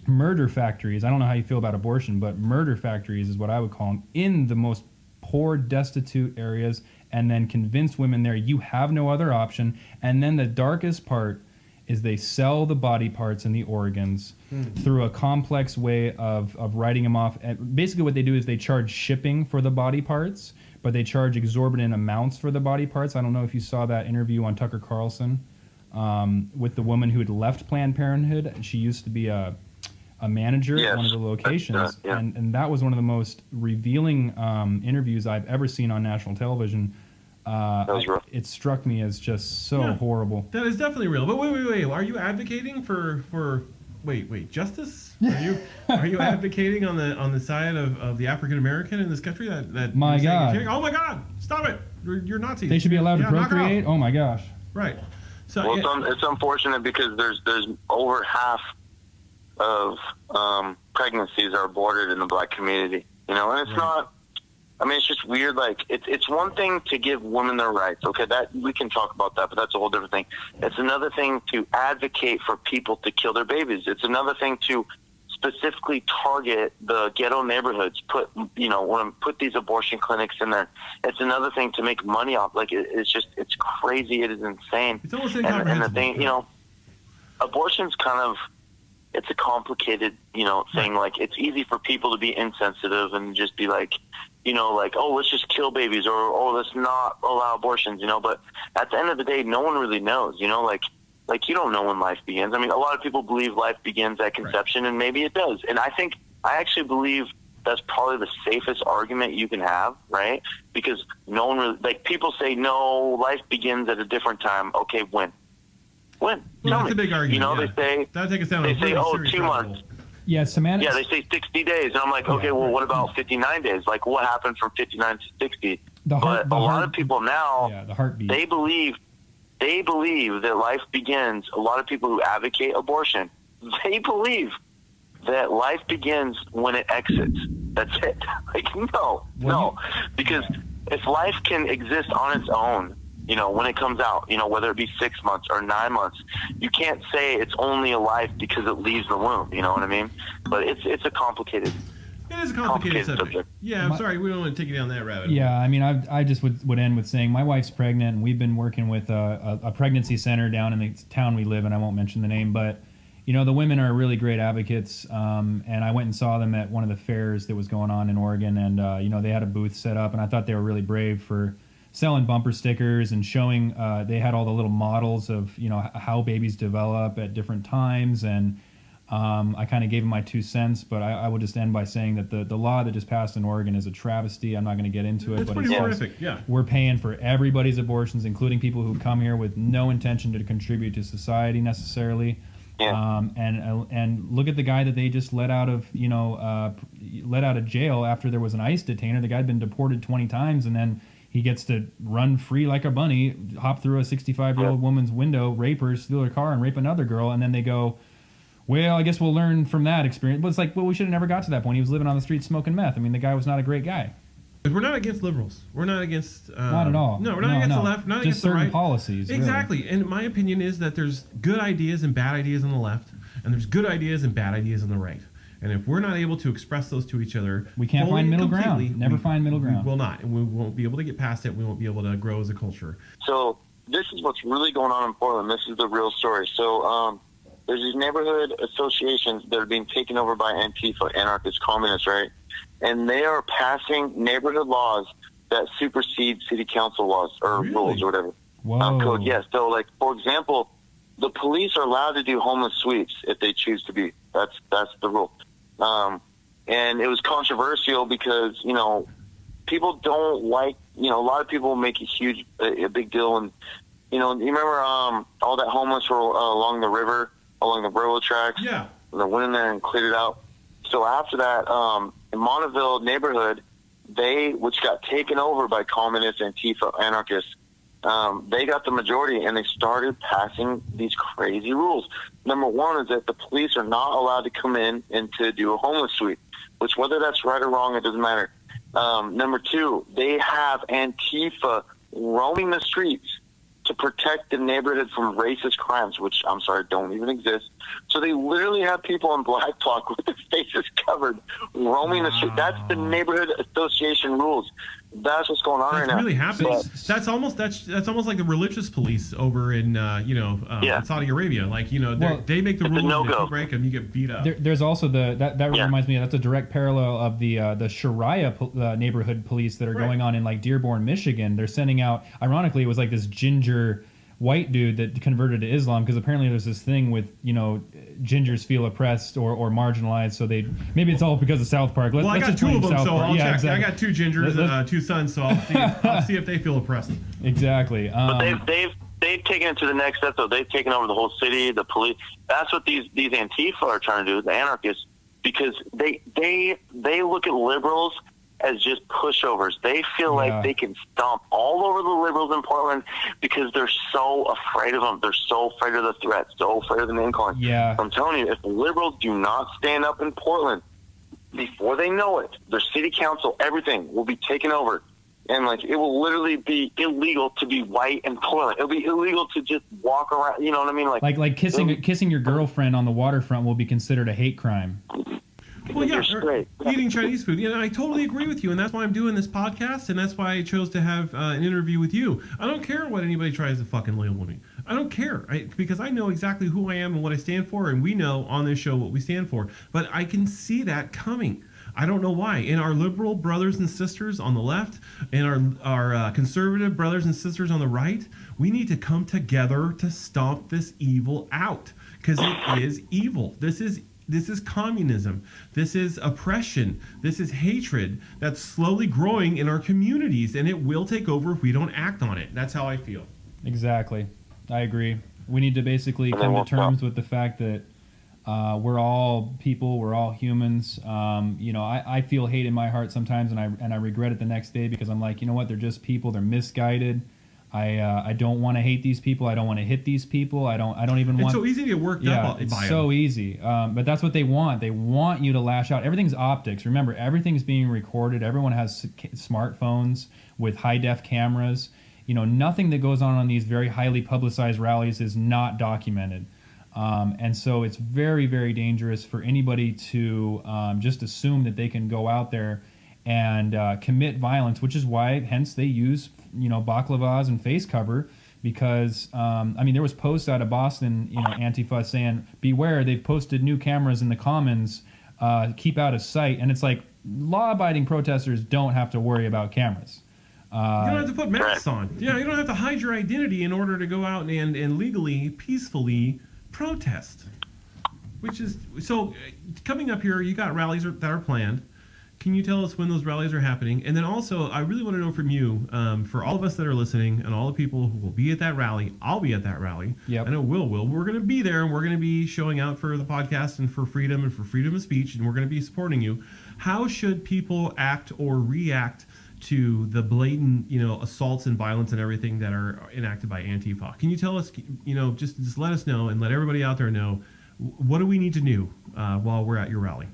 murder factories, I don't know how you feel about abortion, but murder factories is what I would call them, in the most poor, destitute areas, and then convince women there you have no other option. And then the darkest part is they sell the body parts and the organs through a complex way of writing them off. And basically what they do is they charge shipping for the body parts, but they charge exorbitant amounts for the body parts. I don't know if you saw that interview on Tucker Carlson with the woman who had left Planned Parenthood. She used to be a manager at one of the locations, and that was one of the most revealing interviews I've ever seen on national television. That was rough. It struck me as just so horrible. That is definitely real. But wait. Are you advocating for justice? Are you advocating on the side of the African American in this country that my God. Oh my God, stop it. You're Nazis. They should be allowed to procreate? Oh my gosh. Right. So it's unfortunate because there's over half of pregnancies are aborted in the black community, and it's not. I mean, it's just weird. Like, it's one thing to give women their rights. Okay, that we can talk about that, but that's a whole different thing. It's another thing to advocate for people to kill their babies. It's another thing to specifically target the ghetto neighborhoods. Put these abortion clinics in there. It's another thing to make money off. Like, it's crazy. It is insane. It's almost incomprehensible. And the thing, abortion's kind of. It's a complicated, thing. Like, it's easy for people to be insensitive and just be like, oh, let's just kill babies, or, oh, let's not allow abortions, But at the end of the day, no one really knows, like you don't know when life begins. I mean, a lot of people believe life begins at conception, and maybe it does. And I actually believe that's probably the safest argument you can have, right? Because no one really, like, people say, no, life begins at a different time. Okay, when? When? Well, that's a big argument. They say, that'll take us down. They say, 2 months. Yeah, semantics. Yeah, they say 60 days, and I'm like, okay, well, what about 59 days? Like, what happened from 59 to 60? But a lot of people now, the heartbeat. They believe that life begins. A lot of people who advocate abortion, they believe that life begins when it exits. That's it. Like, no, because if life can exist on its own, when it comes out, whether it be 6 months or 9 months, you can't say it's only alive because it leaves the womb. You know what I mean? But it's a complicated. It is a complicated subject. Yeah, I'm sorry, we don't want to take you down that rabbit hole. Yeah, I mean, I just would end with saying my wife's pregnant, and we've been working with a pregnancy center down in the town we live in. I won't mention the name, but the women are really great advocates. And I went and saw them at one of the fairs that was going on in Oregon, and they had a booth set up, and I thought they were really brave for selling bumper stickers and showing they had all the little models of how babies develop at different times, and I kind of gave them my 2 cents, but I will just end by saying that the law that just passed in Oregon is a travesty. I'm not going to get into it, it's but pretty horrific. Yeah, we're paying for everybody's abortions, including people who come here with no intention to contribute to society necessarily. Yeah. And look at the guy that they just let out of jail after there was an ICE detainer. The guy had been deported 20 times, and then he gets to run free like a bunny, hop through a 65-year-old woman's window, rape her, steal her car, and rape another girl, and then they go, well, I guess we'll learn from that experience. But it's like, well, we should have never got to that point. He was living on the street smoking meth. I mean, the guy was not a great guy. We're not against liberals. We're not against... not at all. No, we're not against the left, not just against the certain right. policies. Exactly. Really. And my opinion is that there's good ideas and bad ideas on the left, and there's good ideas and bad ideas on the right. And if we're not able to express those to each other, we can't find middle ground. Never find middle ground. We will not, and we won't be able to get past it. We won't be able to grow as a culture. So this is what's really going on in Portland. This is the real story. So there's these neighborhood associations that are being taken over by Antifa, anarchist communists, right? And they are passing neighborhood laws that supersede city council laws or rules or whatever. Code. Yes. So, like, for example, the police are allowed to do homeless sweeps if they choose to be. That's the rule. And it was controversial because, you know, people don't like, you know, a lot of people make a big deal. And, you know, you remember all that homeless were along the river, along the railroad tracks? Yeah. They went in there and cleared it out. So after that, in Monteville neighborhood, which got taken over by communist Antifa anarchists, they got the majority and they started passing these crazy rules. Number one is that the police are not allowed to come in and to do a homeless sweep, which whether that's right or wrong, it doesn't matter. Number two, they have Antifa roaming the streets to protect the neighborhood from racist crimes, which, I'm sorry, don't even exist. So they literally have people on Black Bloc with their faces covered roaming the street. That's the neighborhood association rules. That's what's going on right now. That's really happening. That's almost like the religious police over in Saudi Arabia. Like, you know, they make the rules, and if you break them, you get beat up. There's also that reminds me of, that's a direct parallel of the Sharia neighborhood police that are going on in like Dearborn, Michigan. They're sending out, ironically, it was like this ginger white dude that converted to Islam, because apparently there's this thing with, you know, gingers feel oppressed or marginalized, so maybe it's all because of South Park. I got two of them, so I'll check. Exactly. I got two gingers and two sons, so I'll see if they feel oppressed. Exactly. But they've taken it to the next step, though. They've taken over the whole city, the police. That's what these Antifa are trying to do, the anarchists, because they look at liberals as just pushovers. They feel like they can stomp all over the liberals in Portland because they're so afraid of them. They're so afraid of the threats, so afraid of the name calling. Yeah. I'm telling you, if the liberals do not stand up in Portland, before they know it, their city council, everything will be taken over. And, like, it will literally be illegal to be white in Portland. It'll be illegal to just walk around, you know what I mean? Like kissing your girlfriend on the waterfront will be considered a hate crime. Well, yeah, eating Chinese food. Yeah, I totally agree with you, and that's why I'm doing this podcast, and that's why I chose to have an interview with you. I don't care what anybody tries to fucking label me. I don't care, because I know exactly who I am and what I stand for, and we know on this show what we stand for. But I can see that coming. I don't know why. And our liberal brothers and sisters on the left, and our conservative brothers and sisters on the right, we need to come together to stomp this evil out, because it is evil. This is communism. This is oppression. This is hatred that's slowly growing in our communities, and it will take over if we don't act on it. That's how I feel. Exactly. I agree. We need to basically come to terms with the fact that we're all people. We're all humans. You know, I feel hate in my heart sometimes, and I regret it the next day, because I'm like, you know what? They're just people. They're misguided. I don't want to hate these people. I don't want to hit these people. I don't even want. It's so easy to get worked up by it's them. so easy. But that's what they want. They want you to lash out. Everything's optics. Remember, everything's being recorded. Everyone has smartphones with high-def cameras. You know, nothing that goes on these very highly publicized rallies is not documented. And so it's very, very dangerous for anybody to just assume that they can go out there and commit violence, which is why, hence, they use, you know, baklavas and face cover, because, I mean, there was posts out of Boston, you know, Antifa saying, beware, they've posted new cameras in the Commons, keep out of sight. And it's like, law-abiding protesters don't have to worry about cameras. You don't have to put masks on. Yeah, you don't have to hide your identity in order to go out and legally, peacefully protest. Which is, so, coming up here, you got rallies that are planned. Can you tell us when those rallies are happening? And then also, I really want to know from you, for all of us that are listening and all the people who will be at that rally, I'll be at that rally. Yep. I know Will. We're going to be there, and we're going to be showing out for the podcast and for freedom of speech, and we're going to be supporting you. How should people act or react to the blatant, assaults and violence and everything that are enacted by Antifa. Can you tell us, just let us know and let everybody out there know, what do we need to do while we're at your rally?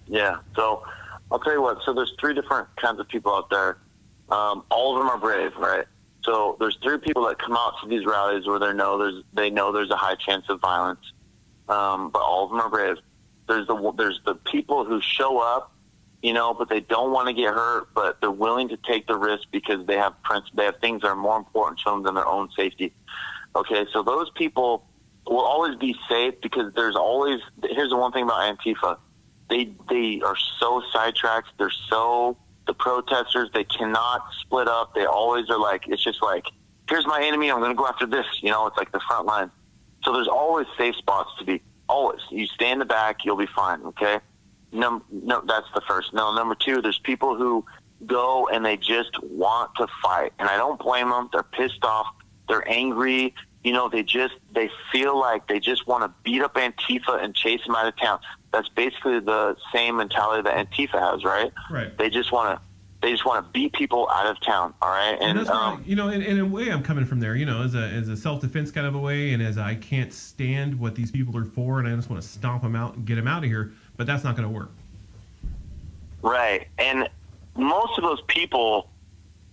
Yeah. So I'll tell you what. So there's 3 different kinds of people out there. All of them are brave, right? So there's 3 people that come out to these rallies where they know there's a high chance of violence, but all of them are brave. There's the people who show up, but they don't want to get hurt, but they're willing to take the risk because they have things that are more important to them than their own safety. Okay, so those people will always be safe because here's the one thing about Antifa. They are so sidetracked. The protesters, they cannot split up. They always are like, it's just like, here's my enemy, I'm going to go after this. It's like the front line. So there's always safe spots to be. Always. You stay in the back, you'll be fine, okay? No, that's the first. No, number 2, there's people who go and they just want to fight. And I don't blame them. They're pissed off. They're angry. They feel like they just want to beat up Antifa and chase them out of town. That's basically the same mentality that Antifa has, right? Right. They just want to beat people out of town, all right? And that's why, in a way I'm coming from there, as a self-defense kind of a way, and as I can't stand what these people are for, and I just want to stomp them out and get them out of here, but that's not going to work. Right. And most of those people,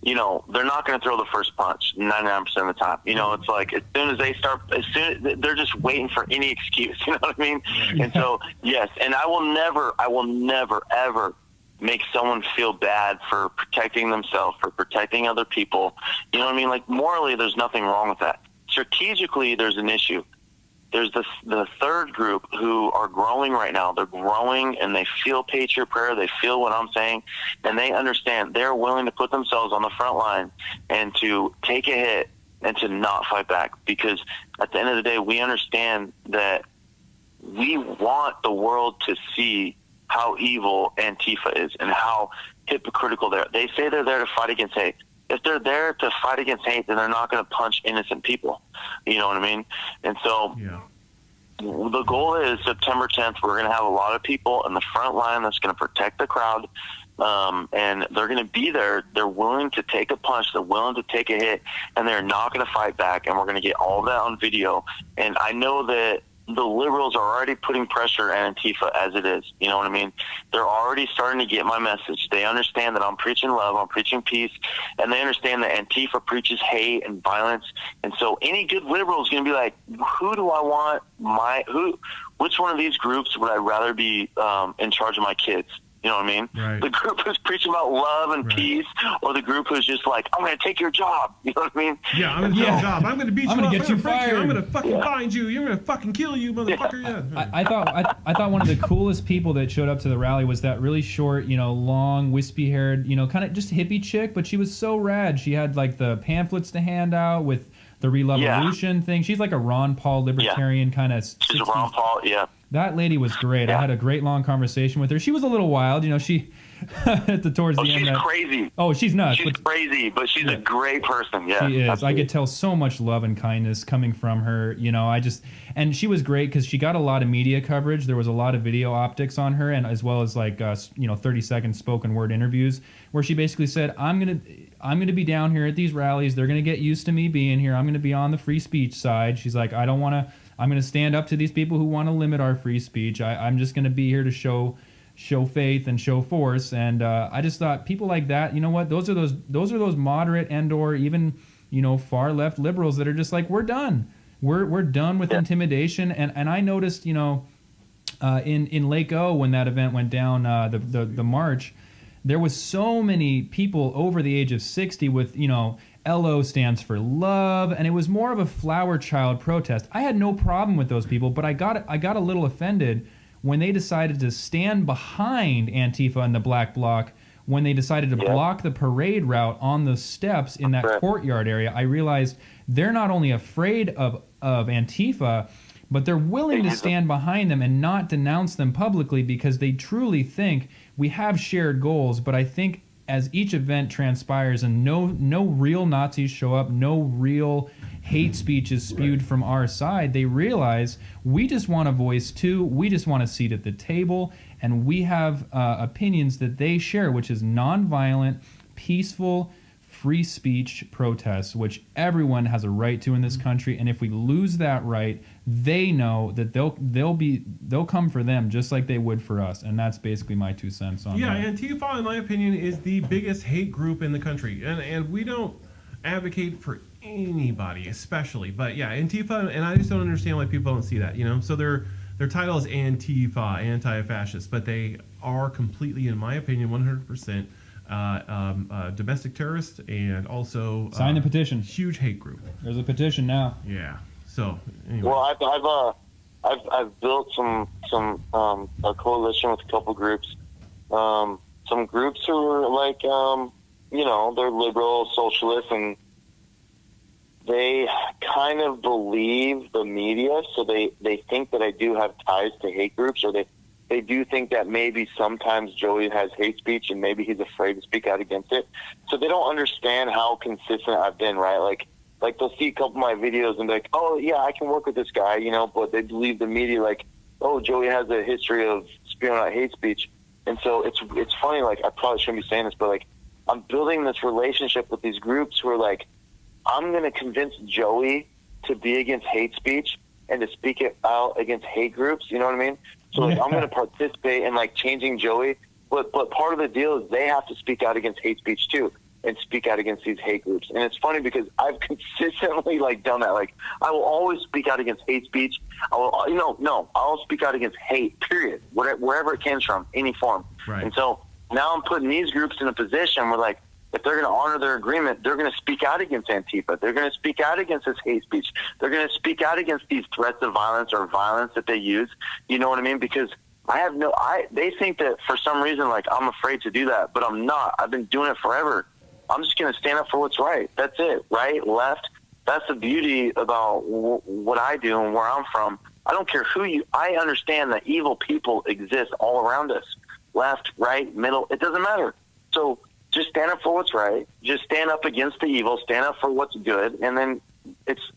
they're not going to throw the first punch 99% of the time. It's like as soon as they start, they're just waiting for any excuse. You know what I mean? And so, yes, and I will never, ever make someone feel bad for protecting themselves, for protecting other people. You know what I mean? Like, morally, there's nothing wrong with that. Strategically, there's an issue. There's the third group who are growing right now. They're growing, and they feel Patriot Prayer. They feel what I'm saying, and they understand. They're willing to put themselves on the front line and to take a hit and to not fight back, because at the end of the day, we understand that we want the world to see how evil Antifa is and how hypocritical they are. They say they're there to fight against hate. If they're there to fight against hate, then they're not going to punch innocent people. You know what I mean? And so the goal is September 10th, we're going to have a lot of people in the front line that's going to protect the crowd. And they're going to be there. They're willing to take a punch. They're willing to take a hit, and they're not going to fight back. And we're going to get all of that on video. And I know that the liberals are already putting pressure at Antifa as it is. You know what I mean? They're already starting to get my message. They understand that I'm preaching love, I'm preaching peace, and they understand that Antifa preaches hate and violence. And so any good liberal is going to be like, who do I want which one of these groups would I rather be in charge of my kids? You know what I mean? Right. The group who's preaching about love and peace, or the group who's just like, I'm going to take your job. You know what I mean? Yeah, I'm going to take your job. I'm going to beat you up. I'm going to get you fired. I'm going to fucking find you. You're going to fucking kill you, motherfucker. Yeah. I thought one of the coolest people that showed up to the rally was that really short, long, wispy-haired, kind of just hippie chick, but she was so rad. She had like the pamphlets to hand out with the Revolution thing. She's like a Ron Paul libertarian kind of. She's a Ron Paul, That lady was great. I had a great long conversation with her. She was a little wild, she towards the end. She's crazy. Oh, she's nuts. She's crazy, but she's a great person. Yeah, she is. Absolutely. I could tell so much love and kindness coming from her. And she was great because she got a lot of media coverage. There was a lot of video optics on her, and as well as 30-second spoken word interviews where she basically said, I'm gonna be down here at these rallies. They're gonna get used to me being here. I'm gonna be on the free speech side. She's like, I'm going to stand up to these people who want to limit our free speech. I'm just going to be here to show faith and show force. And I just thought people like that, you know what? Those are those moderate and or even far left liberals that are just like, we're done. We're done with intimidation. And I noticed in Lake O when that event went down, the march, there was so many people over the age of 60 with LO stands for love, and it was more of a flower child protest. I had no problem with those people, but I got a little offended when they decided to stand behind Antifa and the Black Bloc, when they decided to block the parade route on the steps in that courtyard area. I realized they're not only afraid of Antifa, but they're willing to stand behind them and not denounce them publicly because they truly think we have shared goals. But I think as each event transpires and no real Nazis show up, no real hate speech is spewed from our side, they realize we just want a voice too. We just want a seat at the table. and we have opinions that they share, which is nonviolent, peaceful, free speech protests, which everyone has a right to in this country. And if we lose that right, they know that they'll come for them just like they would for us. And that's basically my 2 cents on that. Yeah, Antifa, in my opinion, is the biggest hate group in the country, and we don't advocate for anybody, especially. But yeah, Antifa, and I just don't understand why people don't see that. So their title is Antifa, anti-fascist, but they are completely, in my opinion, 100%. Domestic terrorist, and also sign the petition. Huge hate group. There's a petition now. Yeah. So anyway. Well, I've built some a coalition with a couple groups. Some groups who are like they're liberal, socialist, and they kind of believe the media, so they think that I do have ties to hate groups, or they do think that maybe sometimes Joey has hate speech and maybe he's afraid to speak out against it. So they don't understand how consistent I've been, right? Like they'll see a couple of my videos and be like, oh, yeah, I can work with this guy, but they believe the media, like, oh, Joey has a history of spewing out hate speech. And so it's funny, like, I probably shouldn't be saying this, but, like, I'm building this relationship with these groups who are like, I'm going to convince Joey to be against hate speech and to speak it out against hate groups, you know what I mean? So like, I'm going to participate in like changing Joey, but part of the deal is they have to speak out against hate speech too, and speak out against these hate groups. And it's funny because I've consistently like done that. Like I will always speak out against hate speech. I'll speak out against hate. Period. Wherever it comes from, any form. Right. And so now I'm putting these groups in a position where like, if they're going to honor their agreement, they're going to speak out against Antifa. They're going to speak out against this hate speech. They're going to speak out against these threats of violence or violence that they use. You know what I mean? Because they think that for some reason, like I'm afraid to do that, but I'm not. I've been doing it forever. I'm just going to stand up for what's right. That's it. Right, left. That's the beauty about what I do and where I'm from. I don't care I understand that evil people exist all around us. Left, right, middle. It doesn't matter. So just stand up for what's right. Just stand up against the evil. Stand up for what's good. And then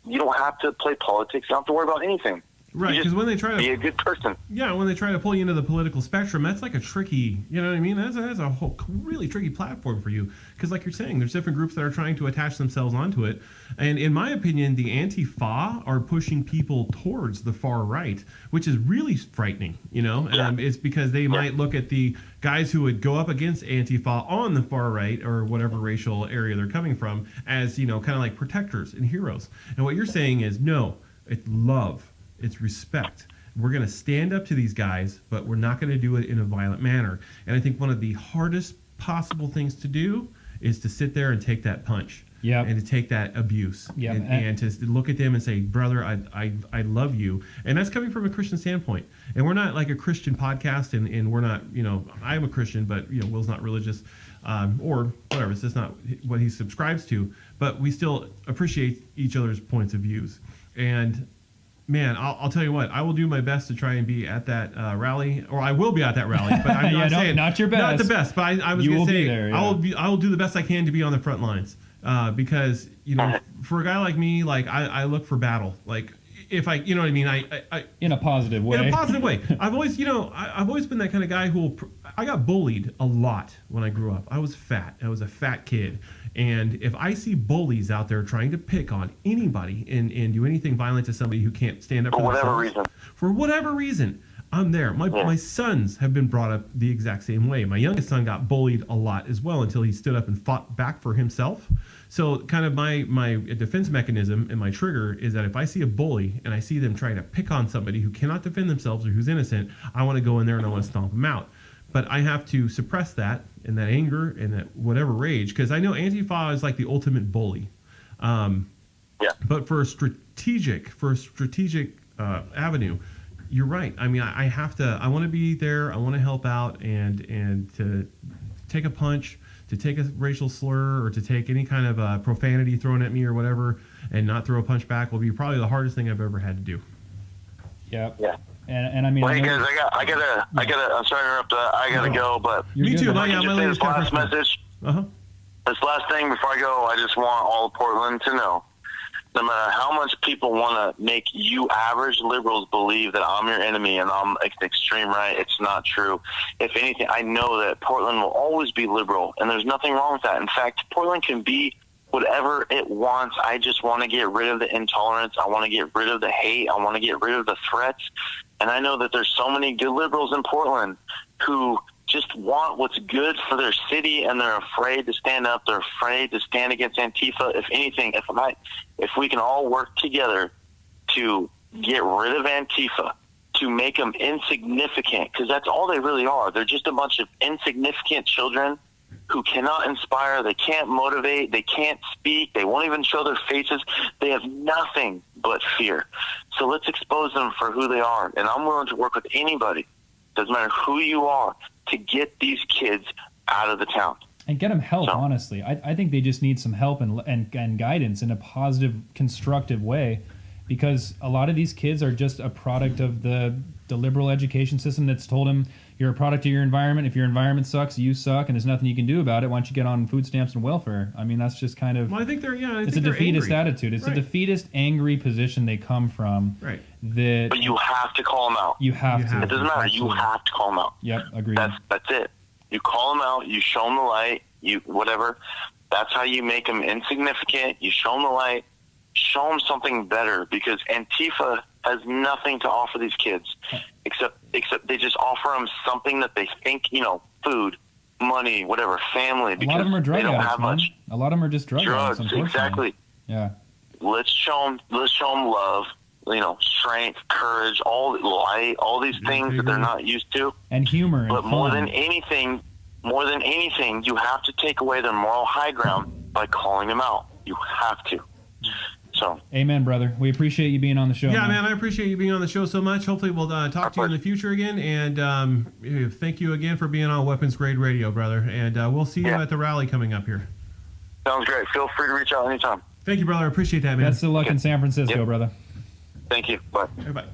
you don't have to play politics. You don't have to worry about anything. Right, because when they try to be a good person. Yeah, when they try to pull you into the political spectrum, that's like a tricky, you know what I mean? That's a whole really tricky platform for you. Because like you're saying, there's different groups that are trying to attach themselves onto it. And in my opinion, the Antifa are pushing people towards the far right, which is really frightening, Yeah. It's because they might look at the guys who would go up against Antifa on the far right or whatever racial area they're coming from as, kind of like protectors and heroes. And what you're saying is, no, it's love. It's respect. We're going to stand up to these guys, but we're not going to do it in a violent manner. And I think one of the hardest possible things to do is to sit there and take that punch. Yep. And to take that abuse. Yep. And to look at them and say, brother, I love you. And that's coming from a Christian standpoint. And we're not like a Christian podcast, and we're not, I'm a Christian, but, Will's not religious, or whatever. It's just not what he subscribes to. But we still appreciate each other's points of views. And man, I'll tell you what, I will do my best to try and be at that rally, or I will be at that rally, but I'm not saying not your best. Not the best, but I was going to say there, yeah. I will do the best I can to be on the front lines, because for a guy like me, like I look for battle, like if I, you know what I mean, I in a positive way. In a positive way. I've always, I've always been that kind of guy I got bullied a lot when I grew up. I was fat. I was a fat kid. And if I see bullies out there trying to pick on anybody and do anything violent to somebody who can't stand up for whatever reason, I'm there. My sons have been brought up the exact same way. My youngest son got bullied a lot as well until he stood up and fought back for himself. So kind of my defense mechanism and my trigger is that if I see a bully and I see them trying to pick on somebody who cannot defend themselves or who's innocent, I want to go in there and I want to stomp them out. But I have to suppress that and that anger and that whatever rage, because I know Antifa is like the ultimate bully. But for a strategic avenue, you're right. I mean, I want to be there. I want to help out and to take a punch, to take a racial slur, or to take any kind of profanity thrown at me or whatever, and not throw a punch back will be probably the hardest thing I've ever had to do. Yep. Yeah. And I mean, hey guys, I gotta. I'm sorry to interrupt. I gotta go, but me too. I can just say this last message. This last thing before I go, I just want all of Portland to know no matter how much people want to make you average liberals believe that I'm your enemy and I'm extreme right, it's not true. If anything, I know that Portland will always be liberal, and there's nothing wrong with that. In fact, Portland can be whatever it wants. I just want to get rid of the intolerance. I want to get rid of the hate. I want to get rid of the threats. And I know that there's so many good liberals in Portland who just want what's good for their city, and they're afraid to stand up. They're afraid to stand against Antifa. If anything, if we can all work together to get rid of Antifa, to make them insignificant, because that's all they really are. They're just a bunch of insignificant children who cannot inspire, they can't motivate, they can't speak, they won't even show their faces. They have nothing but fear. So let's expose them for who they are. And I'm willing to work with anybody, doesn't matter who you are, to get these kids out of the town. And get them help, honestly. I think they just need some help and guidance in a positive, constructive way, because a lot of these kids are just a product of the liberal education system that's told them, you're a product of your environment. If your environment sucks, you suck, and there's nothing you can do about it. Why don't you get on food stamps and welfare? I mean, that's just kind of... Well, I think they're, it's a defeatist attitude. It's a defeatist, angry position they come from. Right. But you have to call them out. You have to. It doesn't matter. You have to call them out. Yep, agreed. That's it. You call them out. You show them the light. You whatever. That's how you make them insignificant. You show them the light. Show them something better, because Antifa has nothing to offer these kids except they just offer them something that they think, food, money, whatever, family. A lot of them are drug addicts, man. A lot of them are just drug addicts, unfortunately. Exactly. Yeah. Let's show them love, strength, courage, all light, all these things that they're not used to. And humor. But and more fun. than anything, you have to take away their moral high ground by calling them out. You have to. So. Amen, brother. We appreciate you being on the show. Yeah, man, I appreciate you being on the show so much. Hopefully we'll talk to you in the future again. And thank you again for being on Weapons Grade Radio, brother. And we'll see you at the rally coming up here. Sounds great. Feel free to reach out anytime. Thank you, brother. I appreciate that, man. Best of luck in San Francisco, brother. Thank you. Bye. Bye.